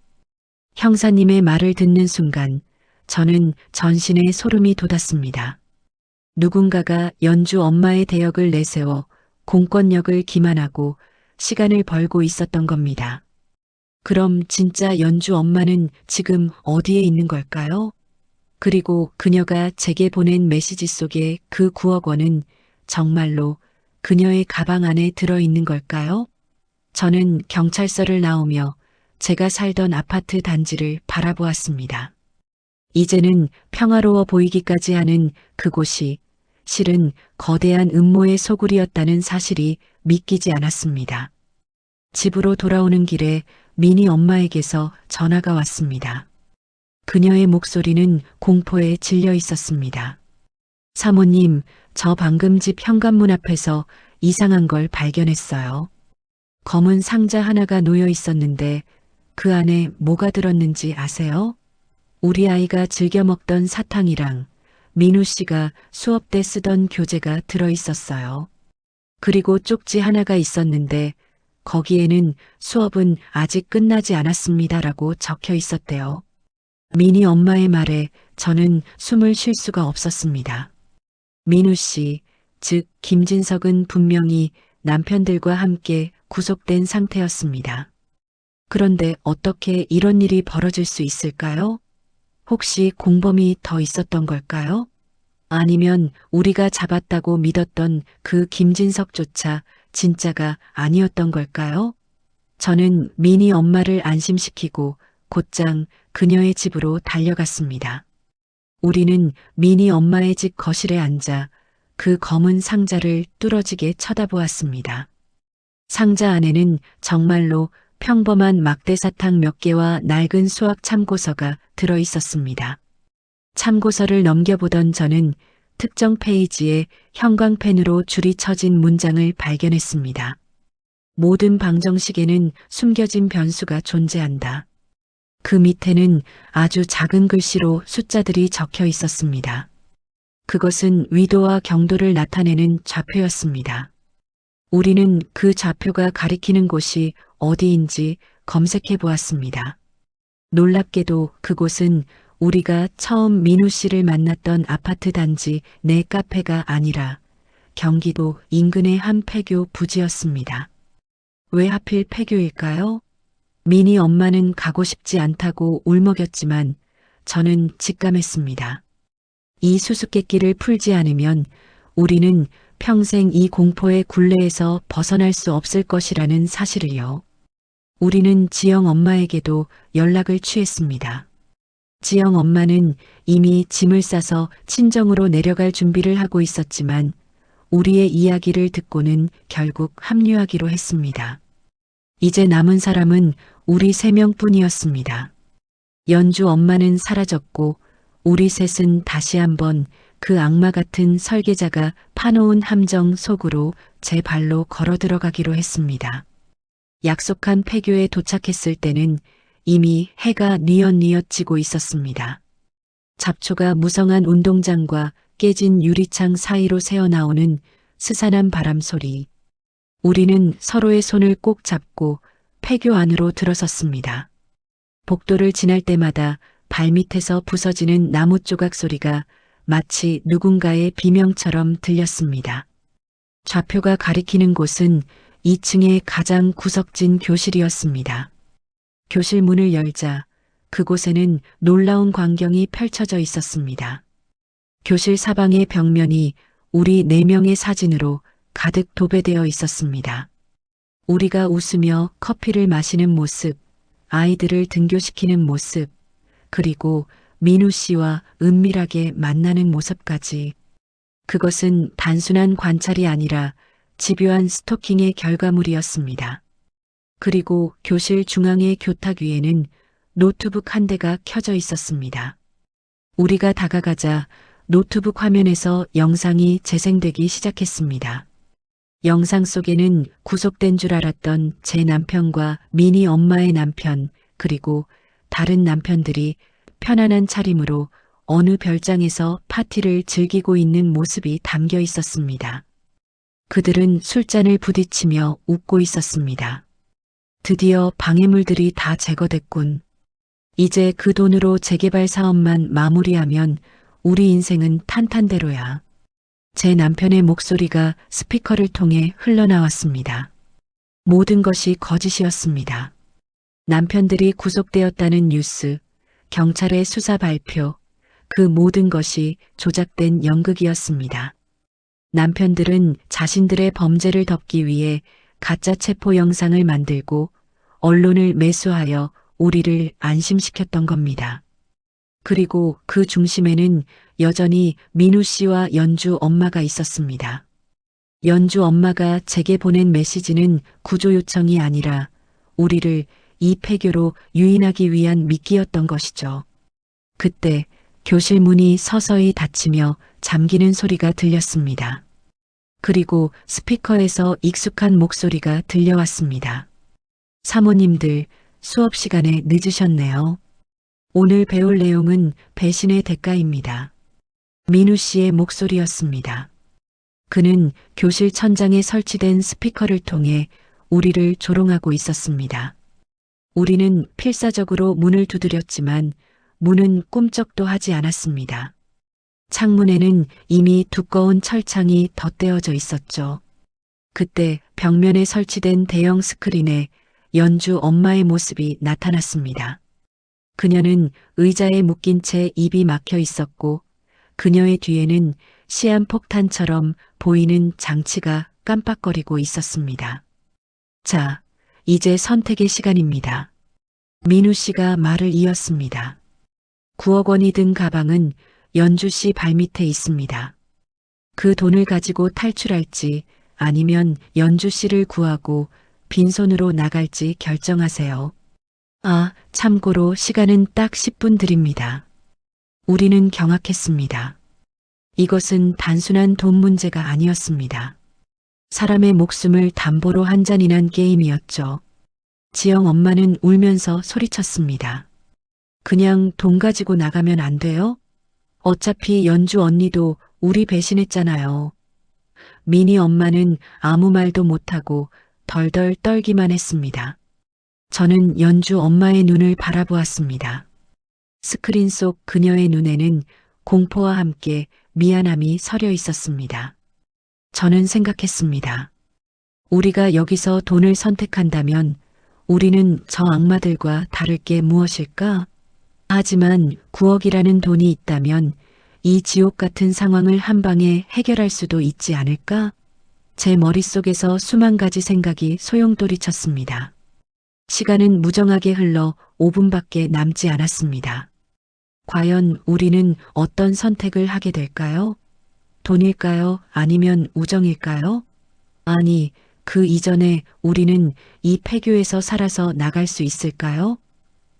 형사님의 말을 듣는 순간 저는 전신에 소름이 돋았습니다. 누군가가 연주 엄마의 대역을 내세워 공권력을 기만하고 시간을 벌고 있었던 겁니다. 그럼 진짜 연주 엄마는 지금 어디에 있는 걸까요? 그리고 그녀가 제게 보낸 메시지 속에 그 9억 원은 정말로 그녀의 가방 안에 들어있는 걸까요? 저는 경찰서를 나오며 제가 살던 아파트 단지를 바라보았습니다. 이제는 평화로워 보이기까지 하는 그곳이 실은 거대한 음모의 소굴이었다는 사실이 믿기지 않았습니다. 집으로 돌아오는 길에 미니 엄마에게서 전화가 왔습니다. 그녀의 목소리는 공포에 질려 있었습니다. 사모님, 저 방금 집 현관문 앞에서 이상한 걸 발견했어요. 검은 상자 하나가 놓여 있었는데 그 안에 뭐가 들었는지 아세요? 우리 아이가 즐겨 먹던 사탕이랑 민우 씨가 수업 때 쓰던 교재가 들어 있었어요. 그리고 쪽지 하나가 있었는데 거기에는 수업은 아직 끝나지 않았습니다라고 적혀 있었대요. 미니 엄마의 말에 저는 숨을 쉴 수가 없었습니다. 민우 씨, 즉 김진석은 분명히 남편들과 함께 구속된 상태였습니다. 그런데 어떻게 이런 일이 벌어질 수 있을까요? 혹시 공범이 더 있었던 걸까요? 아니면 우리가 잡았다고 믿었던 그 김진석조차 진짜가 아니었던 걸까요? 저는 미니 엄마를 안심시키고 곧장 그녀의 집으로 달려갔습니다. 우리는 미니 엄마의 집 거실에 앉아 그 검은 상자를 뚫어지게 쳐다보았습니다. 상자 안에는 정말로 평범한 막대사탕 몇 개와 낡은 수학 참고서가 들어 있었습니다. 참고서를 넘겨보던 저는 특정 페이지에 형광펜으로 줄이 쳐진 문장을 발견했습니다. 모든 방정식에는 숨겨진 변수가 존재한다. 그 밑에는 아주 작은 글씨로 숫자들이 적혀 있었습니다. 그것은 위도와 경도를 나타내는 좌표였습니다. 우리는 그 좌표가 가리키는 곳이 어디인지 검색해 보았습니다. 놀랍게도 그곳은 우리가 처음 민우 씨를 만났던 아파트 단지 내 카페가 아니라 경기도 인근의 한 폐교 부지였습니다. 왜 하필 폐교일까요? 미니 엄마는 가고 싶지 않다고 울먹였지만 저는 직감했습니다. 이 수수께끼를 풀지 않으면 우리는 평생 이 공포의 굴레에서 벗어날 수 없을 것이라는 사실을요. 우리는 지영 엄마에게도 연락을 취했습니다. 지영 엄마는 이미 짐을 싸서 친정으로 내려갈 준비를 하고 있었지만 우리의 이야기를 듣고는 결국 합류하기로 했습니다. 이제 남은 사람은 우리 3명뿐이었습니다. 연주 엄마는 사라졌고 우리 셋은 다시 한번 그 악마 같은 설계자가 파놓은 함정 속으로 제 발로 걸어 들어가기로 했습니다. 약속한 폐교에 도착했을 때는 이미 해가 뉘엿뉘엿 지고 있었습니다. 잡초가 무성한 운동장과 깨진 유리창 사이로 새어나오는 스산한 바람 소리. 우리는 서로의 손을 꼭 잡고 폐교 안으로 들어섰습니다. 복도를 지날 때마다 발밑에서 부서지는 나무 조각 소리가 마치 누군가의 비명처럼 들렸습니다. 좌표가 가리키는 곳은 2층의 가장 구석진 교실이었습니다. 교실 문을 열자 그곳에는 놀라운 광경이 펼쳐져 있었습니다. 교실 사방의 벽면이 우리 4명의 사진으로 가득 도배되어 있었습니다. 우리가 웃으며 커피를 마시는 모습, 아이들을 등교시키는 모습, 그리고 민우 씨와 은밀하게 만나는 모습까지. 그것은 단순한 관찰이 아니라 집요한 스토킹의 결과물이었습니다. 그리고 교실 중앙의 교탁 위에는 노트북 한 대가 켜져 있었습니다. 우리가 다가가자 노트북 화면에서 영상이 재생되기 시작했습니다. 영상 속에는 구속된 줄 알았던 제 남편과 미니 엄마의 남편, 그리고 다른 남편들이 편안한 차림으로 어느 별장에서 파티를 즐기고 있는 모습이 담겨 있었습니다. 그들은 술잔을 부딪히며 웃고 있었습니다. 드디어 방해물들이 다 제거됐군. 이제 그 돈으로 재개발 사업만 마무리하면 우리 인생은 탄탄대로야. 제 남편의 목소리가 스피커를 통해 흘러나왔습니다. 모든 것이 거짓이었습니다. 남편들이 구속되었다는 뉴스, 경찰의 수사 발표, 그 모든 것이 조작된 연극이었습니다. 남편들은 자신들의 범죄를 덮기 위해 가짜 체포 영상을 만들고 언론을 매수하여 우리를 안심시켰던 겁니다. 그리고 그 중심에는 여전히 민우 씨와 연주 엄마가 있었습니다. 연주 엄마가 제게 보낸 메시지는 구조 요청이 아니라 우리를 이 폐교로 유인하기 위한 미끼였던 것이죠. 그때 교실 문이 서서히 닫히며 잠기는 소리가 들렸습니다. 그리고 스피커에서 익숙한 목소리가 들려왔습니다. 사모님들, 수업 시간에 늦으셨네요. 오늘 배울 내용은 배신의 대가입니다. 민우 씨의 목소리였습니다. 그는 교실 천장에 설치된 스피커를 통해 우리를 조롱하고 있었습니다. 우리는 필사적으로 문을 두드렸지만 문은 꿈쩍도 하지 않았습니다. 창문에는 이미 두꺼운 철창이 덧대어져 있었죠. 그때 벽면에 설치된 대형 스크린에 연주 엄마의 모습이 나타났습니다. 그녀는 의자에 묶인 채 입이 막혀 있었고 그녀의 뒤에는 시한폭탄처럼 보이는 장치가 깜빡거리고 있었습니다. 자, 이제 선택의 시간입니다. 민우 씨가 말을 이었습니다. 9억 원이 든 가방은 연주 씨 발밑에 있습니다. 그 돈을 가지고 탈출할지 아니면 연주 씨를 구하고 빈손으로 나갈지 결정하세요. 아, 참고로 시간은 딱 10분 드립니다. 우리는 경악했습니다. 이것은 단순한 돈 문제가 아니었습니다. 사람의 목숨을 담보로 한 잔인한 게임이었죠. 지영 엄마는 울면서 소리쳤습니다. 그냥 돈 가지고 나가면 안 돼요? 어차피 연주 언니도 우리 배신했잖아요. 미니 엄마는 아무 말도 못하고 덜덜 떨기만 했습니다. 저는 연주 엄마의 눈을 바라보았습니다. 스크린 속 그녀의 눈에는 공포와 함께 미안함이 서려 있었습니다. 저는 생각했습니다. 우리가 여기서 돈을 선택한다면 우리는 저 악마들과 다를 게 무엇일까? 하지만 9억이라는 돈이 있다면 이 지옥 같은 상황을 한 방에 해결할 수도 있지 않을까? 제 머릿속에서 수만 가지 생각이 소용돌이쳤습니다. 시간은 무정하게 흘러 5분밖에 남지 않았습니다. 과연 우리는 어떤 선택을 하게 될까요? 돈일까요? 아니면 우정일까요? 아니, 그 이전에 우리는 이 폐교에서 살아서 나갈 수 있을까요?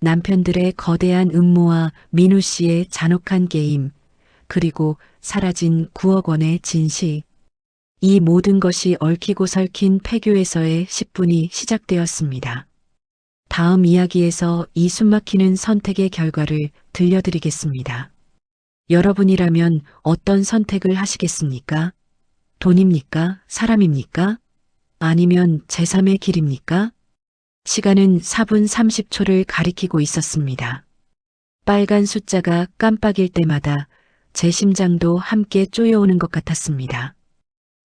남편들의 거대한 음모와 민우 씨의 잔혹한 게임, 그리고 사라진 9억 원의 진실. 이 모든 것이 얽히고 설킨 폐교에서의 10분이 시작되었습니다. 다음 이야기에서 이 숨막히는 선택의 결과를 들려드리겠습니다. 여러분이라면 어떤 선택을 하시겠습니까? 돈입니까? 사람입니까? 아니면 제3의 길입니까? 시간은 4분 30초를 가리키고 있었습니다. 빨간 숫자가 깜빡일 때마다 제 심장도 함께 쪼여오는 것 같았습니다.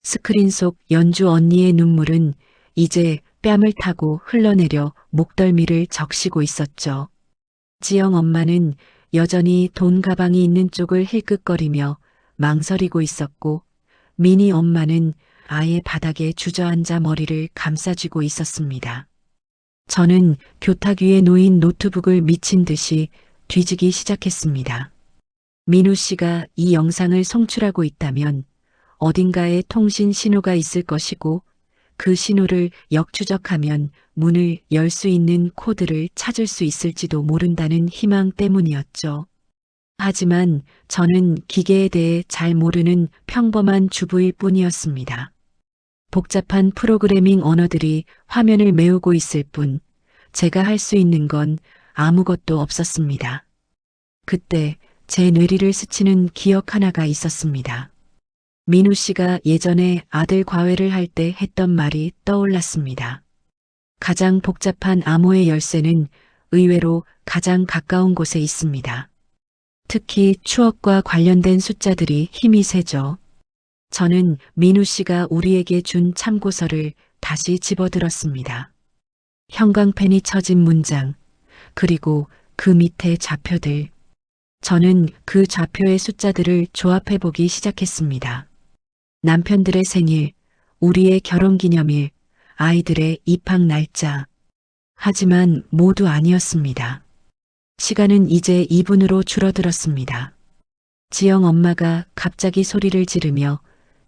스크린 속 연주 언니의 눈물은 이제 뺨을 타고 흘러내려 목덜미를 적시고 있었죠. 지영 엄마는 여전히 돈 가방이 있는 쪽을 힐끗거리며 망설이고 있었고 미니 엄마는 아예 바닥에 주저앉아 머리를 감싸쥐고 있었습니다. 저는 교탁 위에 놓인 노트북을 미친 듯이 뒤지기 시작했습니다. 민우 씨가 이 영상을 송출하고 있다면 어딘가에 통신 신호가 있을 것이고 그 신호를 역추적하면 문을 열 수 있는 코드를 찾을 수 있을지도 모른다는 희망 때문이었죠. 하지만 저는 기계에 대해 잘 모르는 평범한 주부일 뿐이었습니다. 복잡한 프로그래밍 언어들이 화면을 메우고 있을 뿐 제가 할 수 있는 건 아무것도 없었습니다. 그때 제 뇌리를 스치는 기억 하나가 있었습니다. 민우 씨가 예전에 아들 과외를 할 때 했던 말이 떠올랐습니다. 가장 복잡한 암호의 열쇠는 의외로 가장 가까운 곳에 있습니다. 특히 추억과 관련된 숫자들이 힘이 세죠. 저는 민우 씨가 우리에게 준 참고서를 다시 집어들었습니다. 형광펜이 쳐진 문장, 그리고 그 밑에 좌표들. 저는 그 좌표의 숫자들을 조합해보기 시작했습니다. 남편들의 생일, 우리의 결혼기념일, 아이들의 입학 날짜. 하지만 모두 아니었습니다. 시간은 이제 2분으로 줄어들었습니다. 지영 엄마가 갑자기 소리를 지르며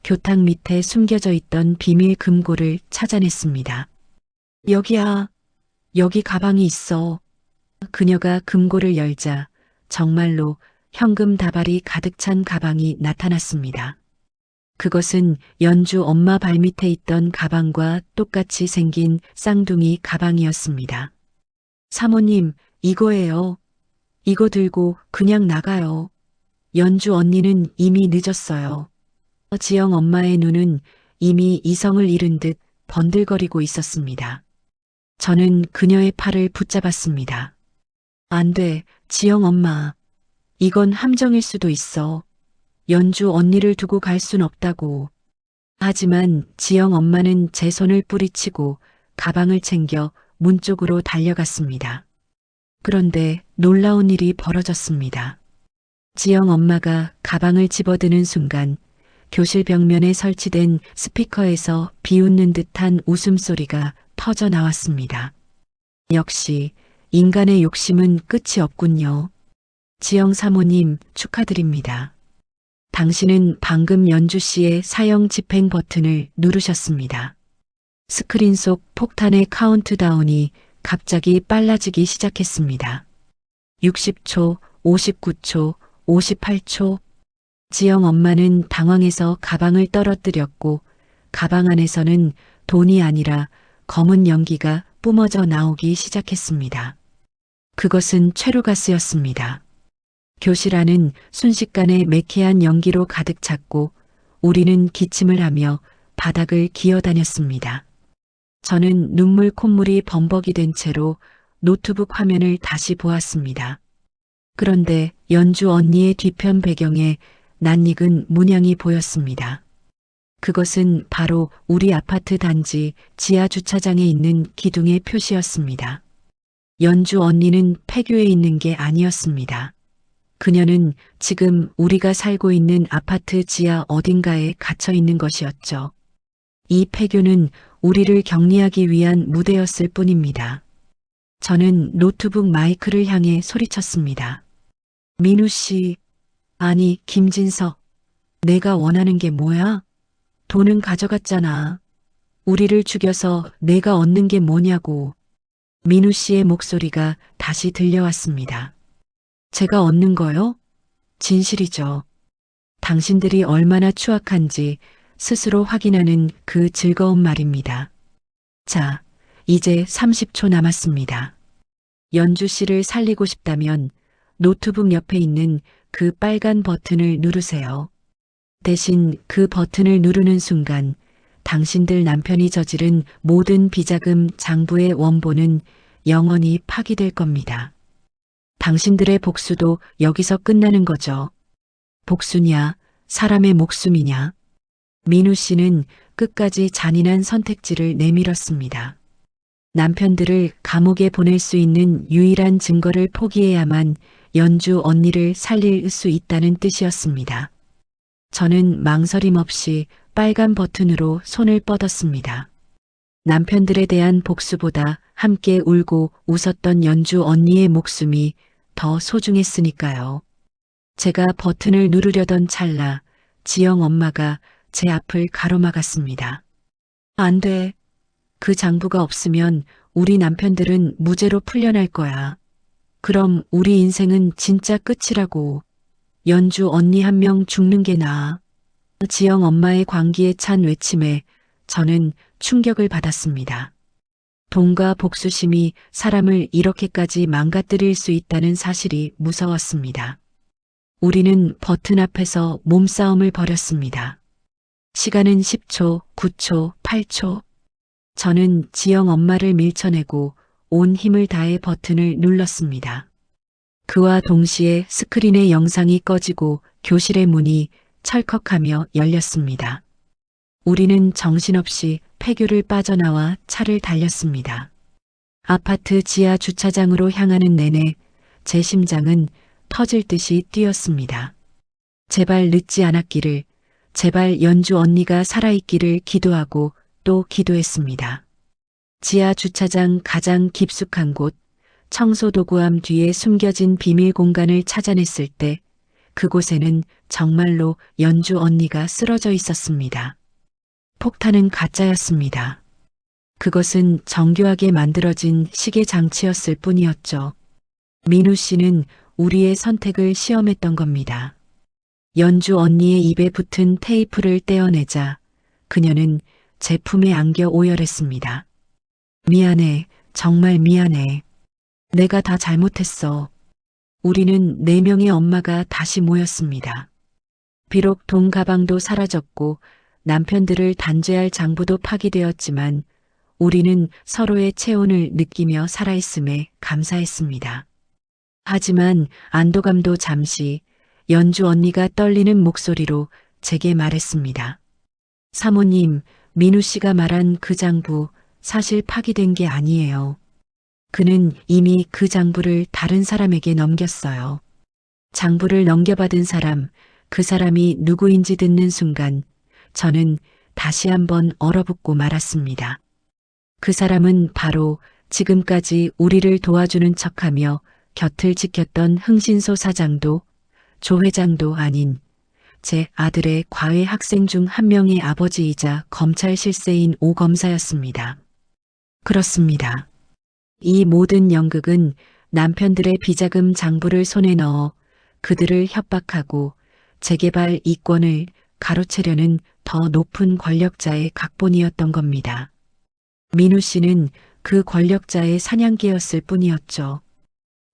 교탁 밑에 숨겨져 있던 비밀 금고를 찾아냈습니다. 여기야. 여기 가방이 있어. 그녀가 금고를 열자 정말로 현금 다발이 가득 찬 가방이 나타났습니다. 그것은 연주 엄마 발밑에 있던 가방과 똑같이 생긴 쌍둥이 가방이었습니다. 사모님, 이거예요. 이거 들고 그냥 나가요. 연주 언니는 이미 늦었어요. 지영 엄마의 눈은 이미 이성을 잃은 듯 번들거리고 있었습니다. 저는 그녀의 팔을 붙잡았습니다. 안 돼, 지영 엄마. 이건 함정일 수도 있어. 연주 언니를 두고 갈 순 없다고. 하지만 지영 엄마는 제 손을 뿌리치고 가방을 챙겨 문 쪽으로 달려갔습니다. 그런데 놀라운 일이 벌어졌습니다. 지영 엄마가 가방을 집어드는 순간 교실 벽면에 설치된 스피커에서 비웃는 듯한 웃음소리가 터져 나왔습니다. 역시 인간의 욕심은 끝이 없군요. 지영 사모님 축하드립니다. 당신은 방금 연주 씨의 사형 집행 버튼을 누르셨습니다. 스크린 속 폭탄의 카운트다운이 갑자기 빨라지기 시작했습니다. 60초, 59초, 58초. 지영 엄마는 당황해서 가방을 떨어뜨렸고 가방 안에서는 돈이 아니라 검은 연기가 뿜어져 나오기 시작했습니다. 그것은 최루가스였습니다. 교실 안은 순식간에 매캐한 연기로 가득 찼고 우리는 기침을 하며 바닥을 기어다녔습니다. 저는 눈물 콧물이 범벅이 된 채로 노트북 화면을 다시 보았습니다. 그런데 연주 언니의 뒤편 배경에 낯익은 문양이 보였습니다. 그것은 바로 우리 아파트 단지 지하 주차장에 있는 기둥의 표시였습니다. 연주 언니는 폐교에 있는 게 아니었습니다. 그녀는 지금 우리가 살고 있는 아파트 지하 어딘가에 갇혀 있는 것이었죠. 이 폐교는 우리를 격리하기 위한 무대였을 뿐입니다. 저는 노트북 마이크를 향해 소리쳤습니다. 민우 씨, 아니 김진석, 내가 원하는 게 뭐야? 돈은 가져갔잖아. 우리를 죽여서 내가 얻는 게 뭐냐고. 민우 씨의 목소리가 다시 들려왔습니다. 제가 얻는 거요? 진실이죠. 당신들이 얼마나 추악한지 스스로 확인하는 그 즐거운 말입니다. 자, 이제 30초 남았습니다. 연주 씨를 살리고 싶다면 노트북 옆에 있는 그 빨간 버튼을 누르세요. 대신 그 버튼을 누르는 순간 당신들 남편이 저지른 모든 비자금 장부의 원본은 영원히 파기될 겁니다. 당신들의 복수도 여기서 끝나는 거죠. 복수냐, 사람의 목숨이냐. 민우 씨는 끝까지 잔인한 선택지를 내밀었습니다. 남편들을 감옥에 보낼 수 있는 유일한 증거를 포기해야만 연주 언니를 살릴 수 있다는 뜻이었습니다. 저는 망설임 없이 빨간 버튼으로 손을 뻗었습니다. 남편들에 대한 복수보다 함께 울고 웃었던 연주 언니의 목숨이 더 소중했으니까요. 제가 버튼을 누르려던 찰나 지영 엄마가 제 앞을 가로막았습니다. 안 돼. 그 장부가 없으면 우리 남편들은 무죄로 풀려날 거야. 그럼 우리 인생은 진짜 끝이라고. 연주 언니 한 명 죽는 게 나아. 지영 엄마의 광기에 찬 외침에 저는 충격을 받았습니다. 돈과 복수심이 사람을 이렇게까지 망가뜨릴 수 있다는 사실이 무서웠습니다. 우리는 버튼 앞에서 몸싸움을 벌였습니다. 시간은 10초, 9초, 8초. 저는 지영 엄마를 밀쳐내고 온 힘을 다해 버튼을 눌렀습니다. 그와 동시에 스크린의 영상이 꺼지고 교실의 문이 철컥하며 열렸습니다. 우리는 정신없이 폐교를 빠져나와 차를 달렸습니다. 아파트 지하 주차장으로 향하는 내내 제 심장은 터질 듯이 뛰었습니다. 제발 늦지 않았기를, 제발 연주 언니가 살아있기를 기도하고 또 기도했습니다. 지하 주차장 가장 깊숙한 곳, 청소도구함 뒤에 숨겨진 비밀 공간을 찾아냈을 때 그곳에는 정말로 연주 언니가 쓰러져 있었습니다. 폭탄은 가짜였습니다. 그것은 정교하게 만들어진 시계 장치였을 뿐이었죠. 민우 씨는 우리의 선택을 시험했던 겁니다. 연주 언니의 입에 붙은 테이프를 떼어내자 그녀는 제 품에 안겨 오열했습니다. 미안해, 정말 미안해. 내가 다 잘못했어. 우리는 4명의 엄마가 다시 모였습니다. 비록 돈 가방도 사라졌고 남편들을 단죄할 장부도 파기되었지만 우리는 서로의 체온을 느끼며 살아있음에 감사했습니다. 하지만 안도감도 잠시 연주 언니가 떨리는 목소리로 제게 말했습니다. 사모님, 민우 씨가 말한 그 장부 사실 파기된 게 아니에요. 그는 이미 그 장부를 다른 사람에게 넘겼어요. 장부를 넘겨받은 사람, 그 사람이 누구인지 듣는 순간 저는 다시 한번 얼어붙고 말았습니다. 그 사람은 바로 지금까지 우리를 도와주는 척하며 곁을 지켰던 흥신소 사장도 조 회장도 아닌 제 아들의 과외 학생 중 한 명의 아버지이자 검찰 실세인 오 검사였습니다. 그렇습니다. 이 모든 연극은 남편들의 비자금 장부를 손에 넣어 그들을 협박하고 재개발 이권을 가로채려는 더 높은 권력자의 각본이었던 겁니다. 민우 씨는 그 권력자의 사냥개였을 뿐이었죠.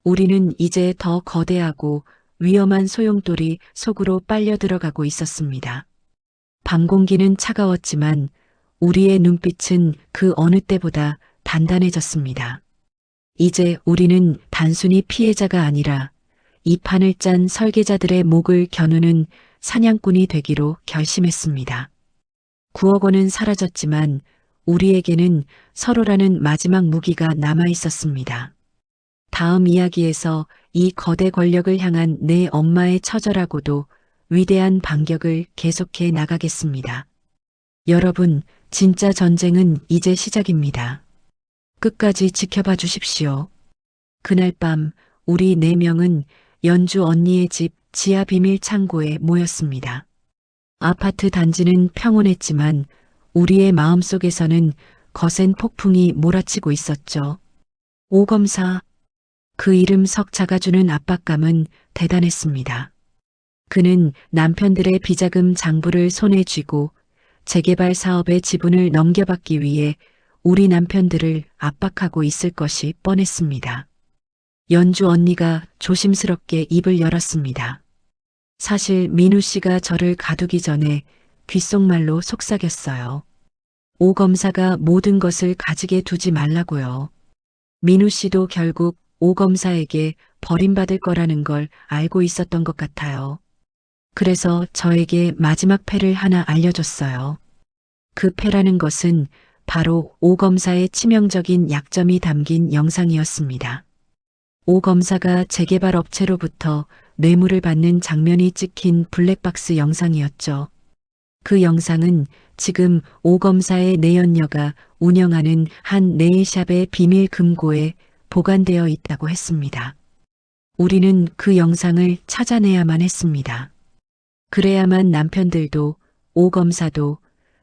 우리는 이제 더 거대하고 위험한 소용돌이 속으로 빨려 들어가고 있었습니다. 밤 공기는 차가웠지만 우리의 눈빛은 그 어느 때보다 단단해졌습니다. 이제 우리는 단순히 피해자가 아니라 이 판을 짠 설계자들의 목을 겨누는 사냥꾼이 되기로 결심했습니다. 9억 원은 사라졌지만 우리에게는 서로라는 마지막 무기가 남아 있었습니다. 다음 이야기에서 이 거대 권력을 향한 내 엄마의 처절하고도 위대한 반격을 계속해 나가겠습니다. 여러분, 진짜 전쟁은 이제 시작입니다. 끝까지 지켜봐 주십시오. 그날 밤 우리 4명은 연주 언니의 집 지하 비밀 창고에 모였습니다. 아파트 단지는 평온했지만 우리의 마음속에서는 거센 폭풍이 몰아치고 있었죠. 오 검사. 그 이름 석 작아주는 압박감은 대단했습니다. 그는 남편들의 비자금 장부를 손에 쥐고 재개발 사업의 지분을 넘겨받기 위해 우리 남편들을 압박하고 있을 것이 뻔했습니다. 연주 언니가 조심스럽게 입을 열었습니다. 사실 민우 씨가 저를 가두기 전에 귓속말로 속삭였어요. 오 검사가 모든 것을 가지게 두지 말라고요. 민우 씨도 결국 오 검사에게 버림받을 거라는 걸 알고 있었던 것 같아요. 그래서 저에게 마지막 패를 하나 알려줬어요. 그 패라는 것은 바로 오 검사의 치명적인 약점이 담긴 영상이었습니다. 오 검사가 재개발 업체로부터 뇌물을 받는 장면이 찍힌 블랙박스 영상이었죠. 그 영상은 지금 오 검사의 내연녀가 운영하는 한 네일샵의 비밀 금고에 보관되어 있다고 했습니다. 우리는 그 영상을 찾아내야만 했습니다. 그래야만 남편들도, 오 검사도,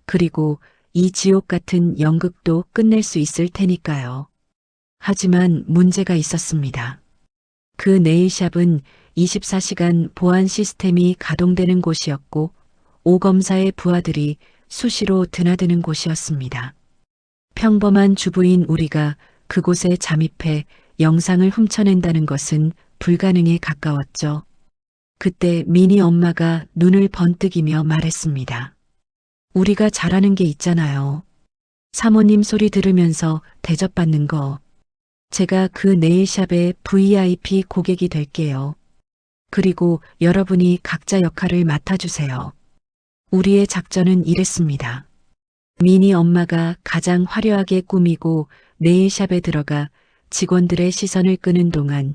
그리고 이 지옥 같은 연극도 끝낼 수 있을 테니까요. 하지만 문제가 있었습니다. 그 네일샵은 24시간 보안 시스템이 가동되는 곳이었고, 오 검사의 부하들이 수시로 드나드는 곳이었습니다. 평범한 주부인 우리가 그곳에 잠입해 영상을 훔쳐낸다는 것은 불가능에 가까웠죠. 그때 미니 엄마가 눈을 번뜩이며 말했습니다. 우리가 잘하는 게 있잖아요. 사모님 소리 들으면서 대접받는 거. 제가 그 네일샵의 VIP 고객이 될게요. 그리고 여러분이 각자 역할을 맡아주세요. 우리의 작전은 이랬습니다. 미니 엄마가 가장 화려하게 꾸미고 네일샵에 들어가 직원들의 시선을 끄는 동안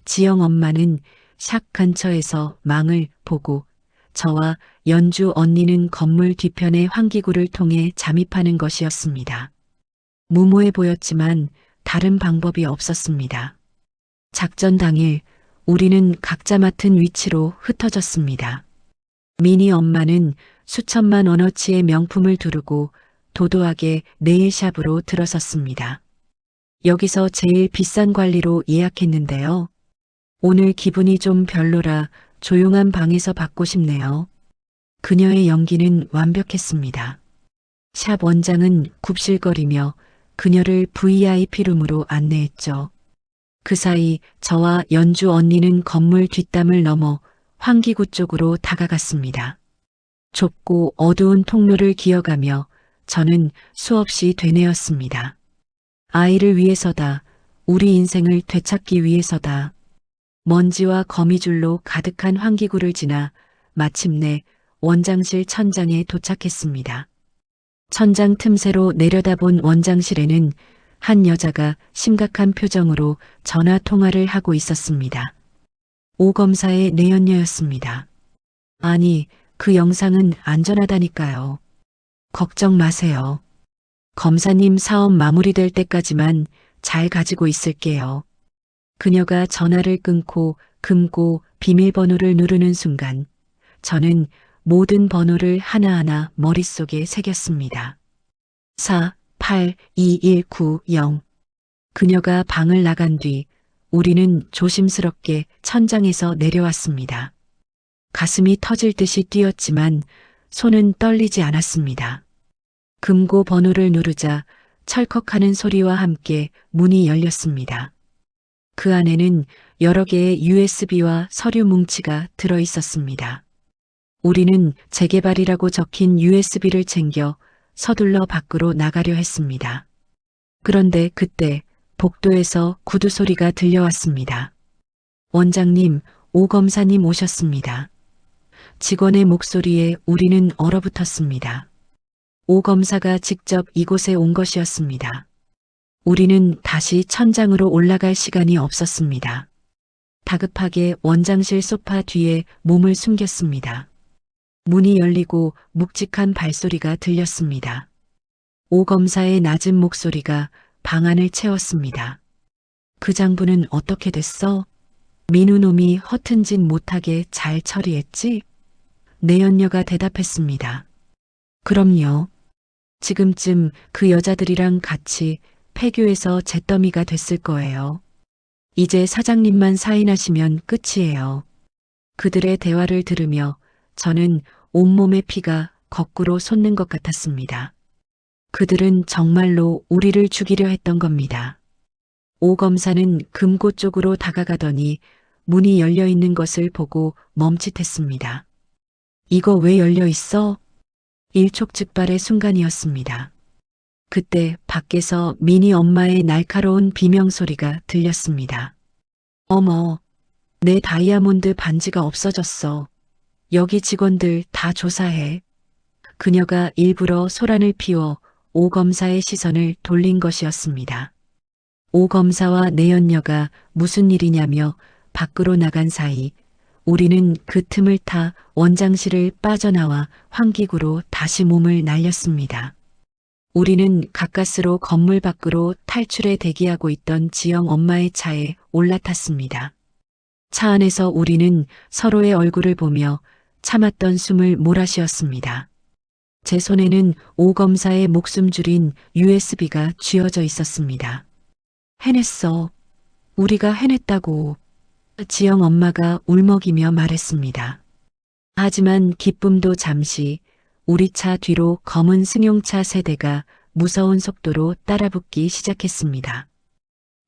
지영 엄마는 샵 근처에서 망을 보고 저와 연주 언니는 건물 뒤편의 환기구를 통해 잠입하는 것이었습니다. 무모해 보였지만 다른 방법이 없었습니다. 작전 당일 우리는 각자 맡은 위치로 흩어졌습니다. 미니 엄마는 수천만 원어치의 명품을 두르고 도도하게 네일샵으로 들어섰습니다. 여기서 제일 비싼 관리로 예약했는데요. 오늘 기분이 좀 별로라 조용한 방에서 받고 싶네요. 그녀의 연기는 완벽했습니다. 샵 원장은 굽실거리며 그녀를 VIP룸으로 안내했죠. 그 사이 저와 연주 언니는 건물 뒷담을 넘어 환기구 쪽으로 다가갔습니다. 좁고 어두운 통로를 기어가며 저는 수없이 되뇌었습니다. 아이를 위해서다. 우리 인생을 되찾기 위해서다. 먼지와 거미줄로 가득한 환기구를 지나 마침내 원장실 천장에 도착했습니다. 천장 틈새로 내려다본 원장실에는 한 여자가 심각한 표정으로 전화 통화를 하고 있었습니다. 오 검사의 내연녀였습니다. 아니, 그 영상은 안전하다니까요. 걱정 마세요. 검사님 사업 마무리될 때까지만 잘 가지고 있을게요. 그녀가 전화를 끊고 금고 비밀번호를 누르는 순간 저는 모든 번호를 하나하나 머릿속에 새겼습니다. 482190. 그녀가 방을 나간 뒤 우리는 조심스럽게 천장에서 내려왔습니다. 가슴이 터질 듯이 뛰었지만 손은 떨리지 않았습니다. 금고 번호를 누르자 철컥하는 소리와 함께 문이 열렸습니다. 그 안에는 여러 개의 USB와 서류 뭉치가 들어 있었습니다. 우리는 재개발이라고 적힌 USB를 챙겨 서둘러 밖으로 나가려 했습니다. 그런데 그때 복도에서 구두 소리가 들려왔습니다. 원장님, 오 검사님 오셨습니다. 직원의 목소리에 우리는 얼어붙었습니다. 오 검사가 직접 이곳에 온 것이었습니다. 우리는 다시 천장으로 올라갈 시간이 없었습니다. 다급하게 원장실 소파 뒤에 몸을 숨겼습니다. 문이 열리고 묵직한 발소리가 들렸습니다. 오 검사의 낮은 목소리가 방 안을 채웠습니다. 그 장부는 어떻게 됐어? 민우 놈이 허튼 짓 못하게 잘 처리했지? 내연녀가 대답했습니다. 그럼요. 지금쯤 그 여자들이랑 같이 폐교에서 잿더미가 됐을 거예요. 이제 사장님만 사인하시면 끝이에요. 그들의 대화를 들으며 저는 온몸의 피가 거꾸로 솟는 것 같았습니다. 그들은 정말로 우리를 죽이려 했던 겁니다. 오 검사는 금고 쪽으로 다가가더니 문이 열려 있는 것을 보고 멈칫했습니다. 이거 왜 열려 있어? 일촉즉발의 순간이었습니다. 그때 밖에서 미니 엄마의 날카로운 비명소리가 들렸습니다. 어머, 내 다이아몬드 반지가 없어졌어. 여기 직원들 다 조사해. 그녀가 일부러 소란을 피워 오 검사의 시선을 돌린 것이었습니다. 오 검사와 내연녀가 무슨 일이냐며 밖으로 나간 사이 우리는 그 틈을 타 원장실을 빠져나와 환기구로 다시 몸을 날렸습니다. 우리는 가까스로 건물 밖으로 탈출에 대기하고 있던 지영 엄마의 차에 올라탔습니다. 차 안에서 우리는 서로의 얼굴을 보며 참았던 숨을 몰아쉬었습니다. 제 손에는 오 검사의 목숨줄인 USB가 쥐어져 있었습니다. 해냈어. 우리가 해냈다고. 지영 엄마가 울먹이며 말했습니다. 하지만 기쁨도 잠시 우리 차 뒤로 검은 승용차 세대가 무서운 속도로 따라붙기 시작했습니다.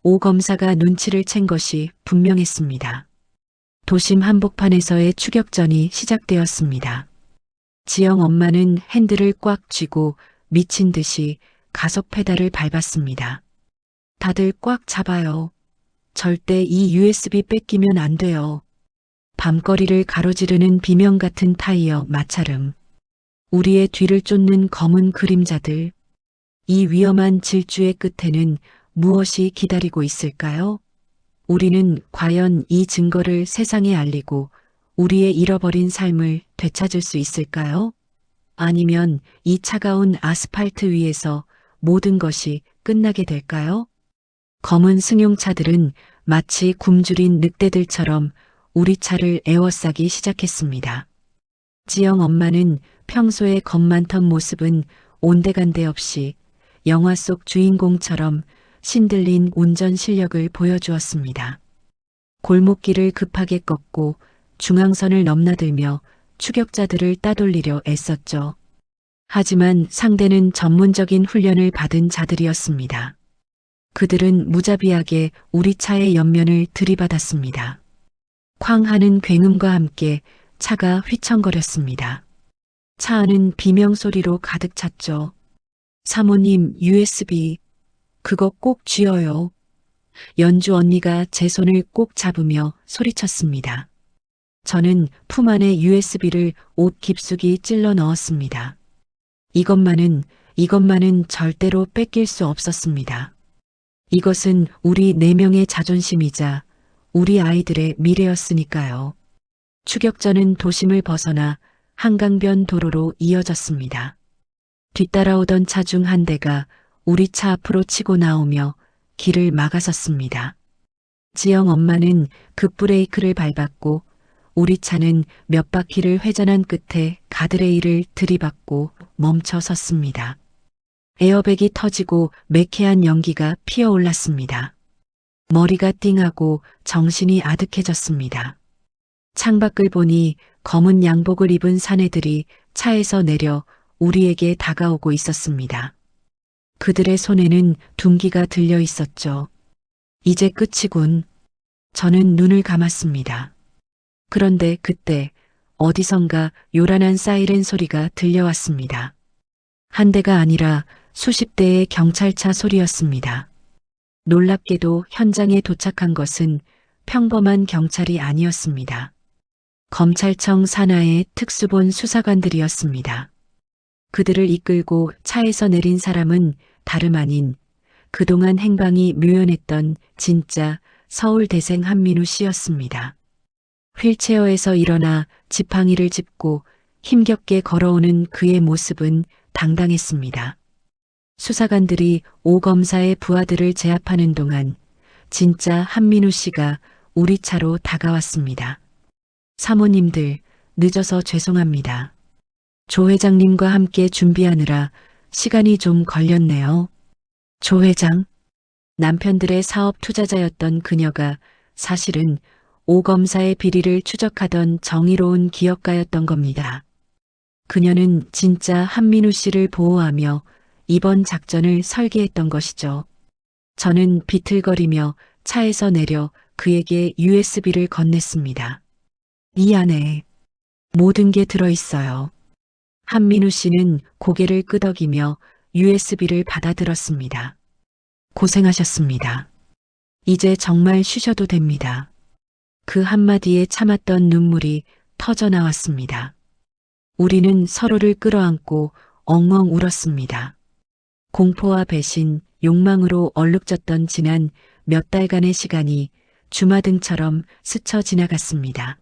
오 검사가 눈치를 챈 것이 분명했습니다. 도심 한복판에서의 추격전이 시작되었습니다. 지영 엄마는 핸들을 꽉 쥐고 미친 듯이 가속 페달을 밟았습니다. 다들 꽉 잡아요. 절대 이 USB 뺏기면 안 돼요. 밤거리를 가로지르는 비명 같은 타이어 마찰음. 우리의 뒤를 쫓는 검은 그림자들. 이 위험한 질주의 끝에는 무엇이 기다리고 있을까요? 우리는 과연 이 증거를 세상에 알리고 우리의 잃어버린 삶을 되찾을 수 있을까요? 아니면 이 차가운 아스팔트 위에서 모든 것이 끝나게 될까요? 검은 승용차들은 마치 굶주린 늑대들처럼 우리 차를 에워싸기 시작했습니다. 지영 엄마는 평소에 겁 많던 모습은 온데간데 없이 영화 속 주인공처럼 신들린 운전 실력을 보여주었습니다. 골목길을 급하게 꺾고 중앙선을 넘나들며 추격자들을 따돌리려 애썼죠. 하지만 상대는 전문적인 훈련을 받은 자들이었습니다. 그들은 무자비하게 우리 차의 옆면을 들이받았습니다. 쾅 하는 굉음과 함께 차가 휘청거렸습니다. 차 안은 비명소리로 가득 찼죠. 사모님, USB. 그거 꼭 쥐어요. 연주 언니가 제 손을 꼭 잡으며 소리쳤습니다. 저는 품 안에 USB를 옷 깊숙이 찔러 넣었습니다. 이것만은 절대로 뺏길 수 없었습니다. 이것은 우리 네 명의 자존심이자 우리 아이들의 미래였으니까요. 추격전은 도심을 벗어나 한강변 도로로 이어졌습니다. 뒤따라오던 차 중 한 대가 우리 차 앞으로 치고 나오며 길을 막아섰습니다. 지영 엄마는 급브레이크를 밟았고 우리 차는 몇 바퀴를 회전한 끝에 가드레일을 들이받고 멈춰 섰습니다. 에어백이 터지고 매캐한 연기가 피어올랐습니다. 머리가 띵하고 정신이 아득해졌습니다. 창밖을 보니 검은 양복을 입은 사내들이 차에서 내려 우리에게 다가오고 있었습니다. 그들의 손에는 둔기가 들려 있었죠. 이제 끝이군. 저는 눈을 감았습니다. 그런데 그때 어디선가 요란한 사이렌 소리가 들려왔습니다. 한 대가 아니라 수십 대의 경찰차 소리였습니다. 놀랍게도 현장에 도착한 것은 평범한 경찰이 아니었습니다. 검찰청 산하의 특수본 수사관들이었습니다. 그들을 이끌고 차에서 내린 사람은 다름 아닌 그동안 행방이 묘연했던 진짜 서울대생 한민우 씨였습니다. 휠체어에서 일어나 지팡이를 짚고 힘겹게 걸어오는 그의 모습은 당당했습니다. 수사관들이 오 검사의 부하들을 제압하는 동안 진짜 한민우 씨가 우리 차로 다가왔습니다. 사모님들, 늦어서 죄송합니다. 조 회장님과 함께 준비하느라 시간이 좀 걸렸네요. 조 회장? 남편들의 사업 투자자였던 그녀가 사실은 오 검사의 비리를 추적하던 정의로운 기업가였던 겁니다. 그녀는 진짜 한민우 씨를 보호하며 이번 작전을 설계했던 것이죠. 저는 비틀거리며 차에서 내려 그에게 USB를 건넸습니다. 이 안에 모든 게 들어있어요. 한민우 씨는 고개를 끄덕이며 USB를 받아들었습니다. 고생하셨습니다. 이제 정말 쉬셔도 됩니다. 그 한마디에 참았던 눈물이 터져 나왔습니다. 우리는 서로를 끌어안고 엉엉 울었습니다. 공포와 배신, 욕망으로 얼룩졌던 지난 몇 달간의 시간이 주마등처럼 스쳐 지나갔습니다.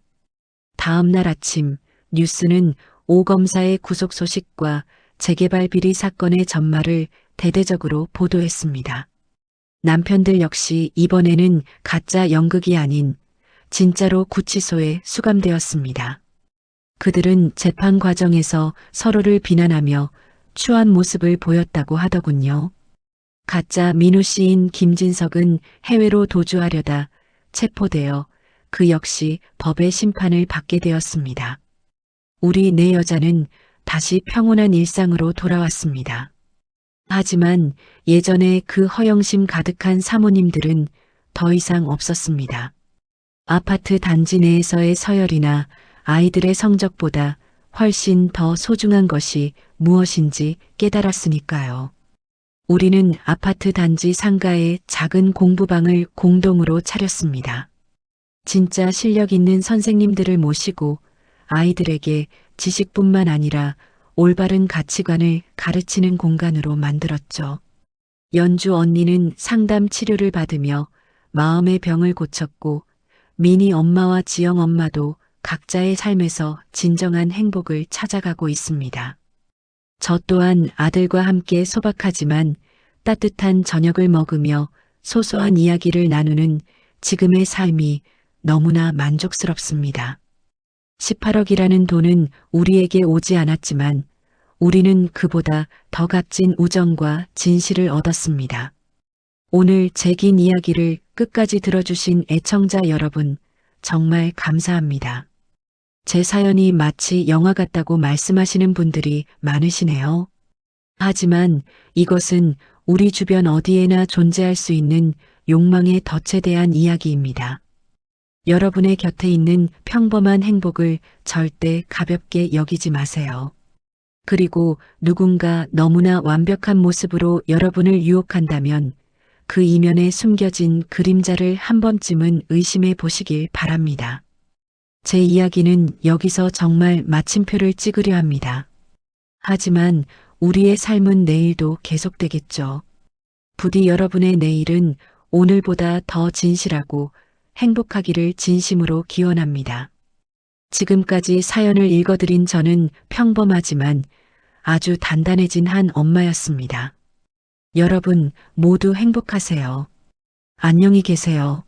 다음 날 아침 뉴스는 오 검사의 구속 소식과 재개발 비리 사건의 전말을 대대적으로 보도했습니다. 남편들 역시 이번에는 가짜 연극이 아닌 진짜로 구치소에 수감되었습니다. 그들은 재판 과정에서 서로를 비난하며 추한 모습을 보였다고 하더군요. 가짜 민호 씨인 김진석은 해외로 도주하려다 체포되어 그 역시 법의 심판을 받게 되었습니다. 우리 네 여자는 다시 평온한 일상으로 돌아왔습니다. 하지만 예전에 그 허영심 가득한 사모님들은 더 이상 없었습니다. 아파트 단지 내에서의 서열이나 아이들의 성적보다 훨씬 더 소중한 것이 무엇인지 깨달았으니까요. 우리는 아파트 단지 상가에 작은 공부방을 공동으로 차렸습니다. 진짜 실력 있는 선생님들을 모시고 아이들에게 지식뿐만 아니라 올바른 가치관을 가르치는 공간으로 만들었죠. 연주 언니는 상담 치료를 받으며 마음의 병을 고쳤고 미니 엄마와 지영 엄마도 각자의 삶에서 진정한 행복을 찾아가고 있습니다. 저 또한 아들과 함께 소박하지만 따뜻한 저녁을 먹으며 소소한 이야기를 나누는 지금의 삶이 너무나 만족스럽습니다. 18억이라는 돈은 우리에게 오지 않았지만 우리는 그보다 더 값진 우정과 진실을 얻었습니다. 오늘 제 긴 이야기를 끝까지 들어주신 애청자 여러분, 정말 감사합니다. 제 사연이 마치 영화 같다고 말씀하시는 분들이 많으시네요. 하지만 이것은 우리 주변 어디에나 존재할 수 있는 욕망의 덫에 대한 이야기입니다. 여러분의 곁에 있는 평범한 행복을 절대 가볍게 여기지 마세요. 그리고 누군가 너무나 완벽한 모습으로 여러분을 유혹한다면 그 이면에 숨겨진 그림자를 한 번쯤은 의심해 보시길 바랍니다. 제 이야기는 여기서 정말 마침표를 찍으려 합니다. 하지만 우리의 삶은 내일도 계속되겠죠. 부디 여러분의 내일은 오늘보다 더 진실하고 행복하기를 진심으로 기원합니다. 지금까지 사연을 읽어드린 저는 평범하지만 아주 단단해진 한 엄마였습니다. 여러분 모두 행복하세요. 안녕히 계세요.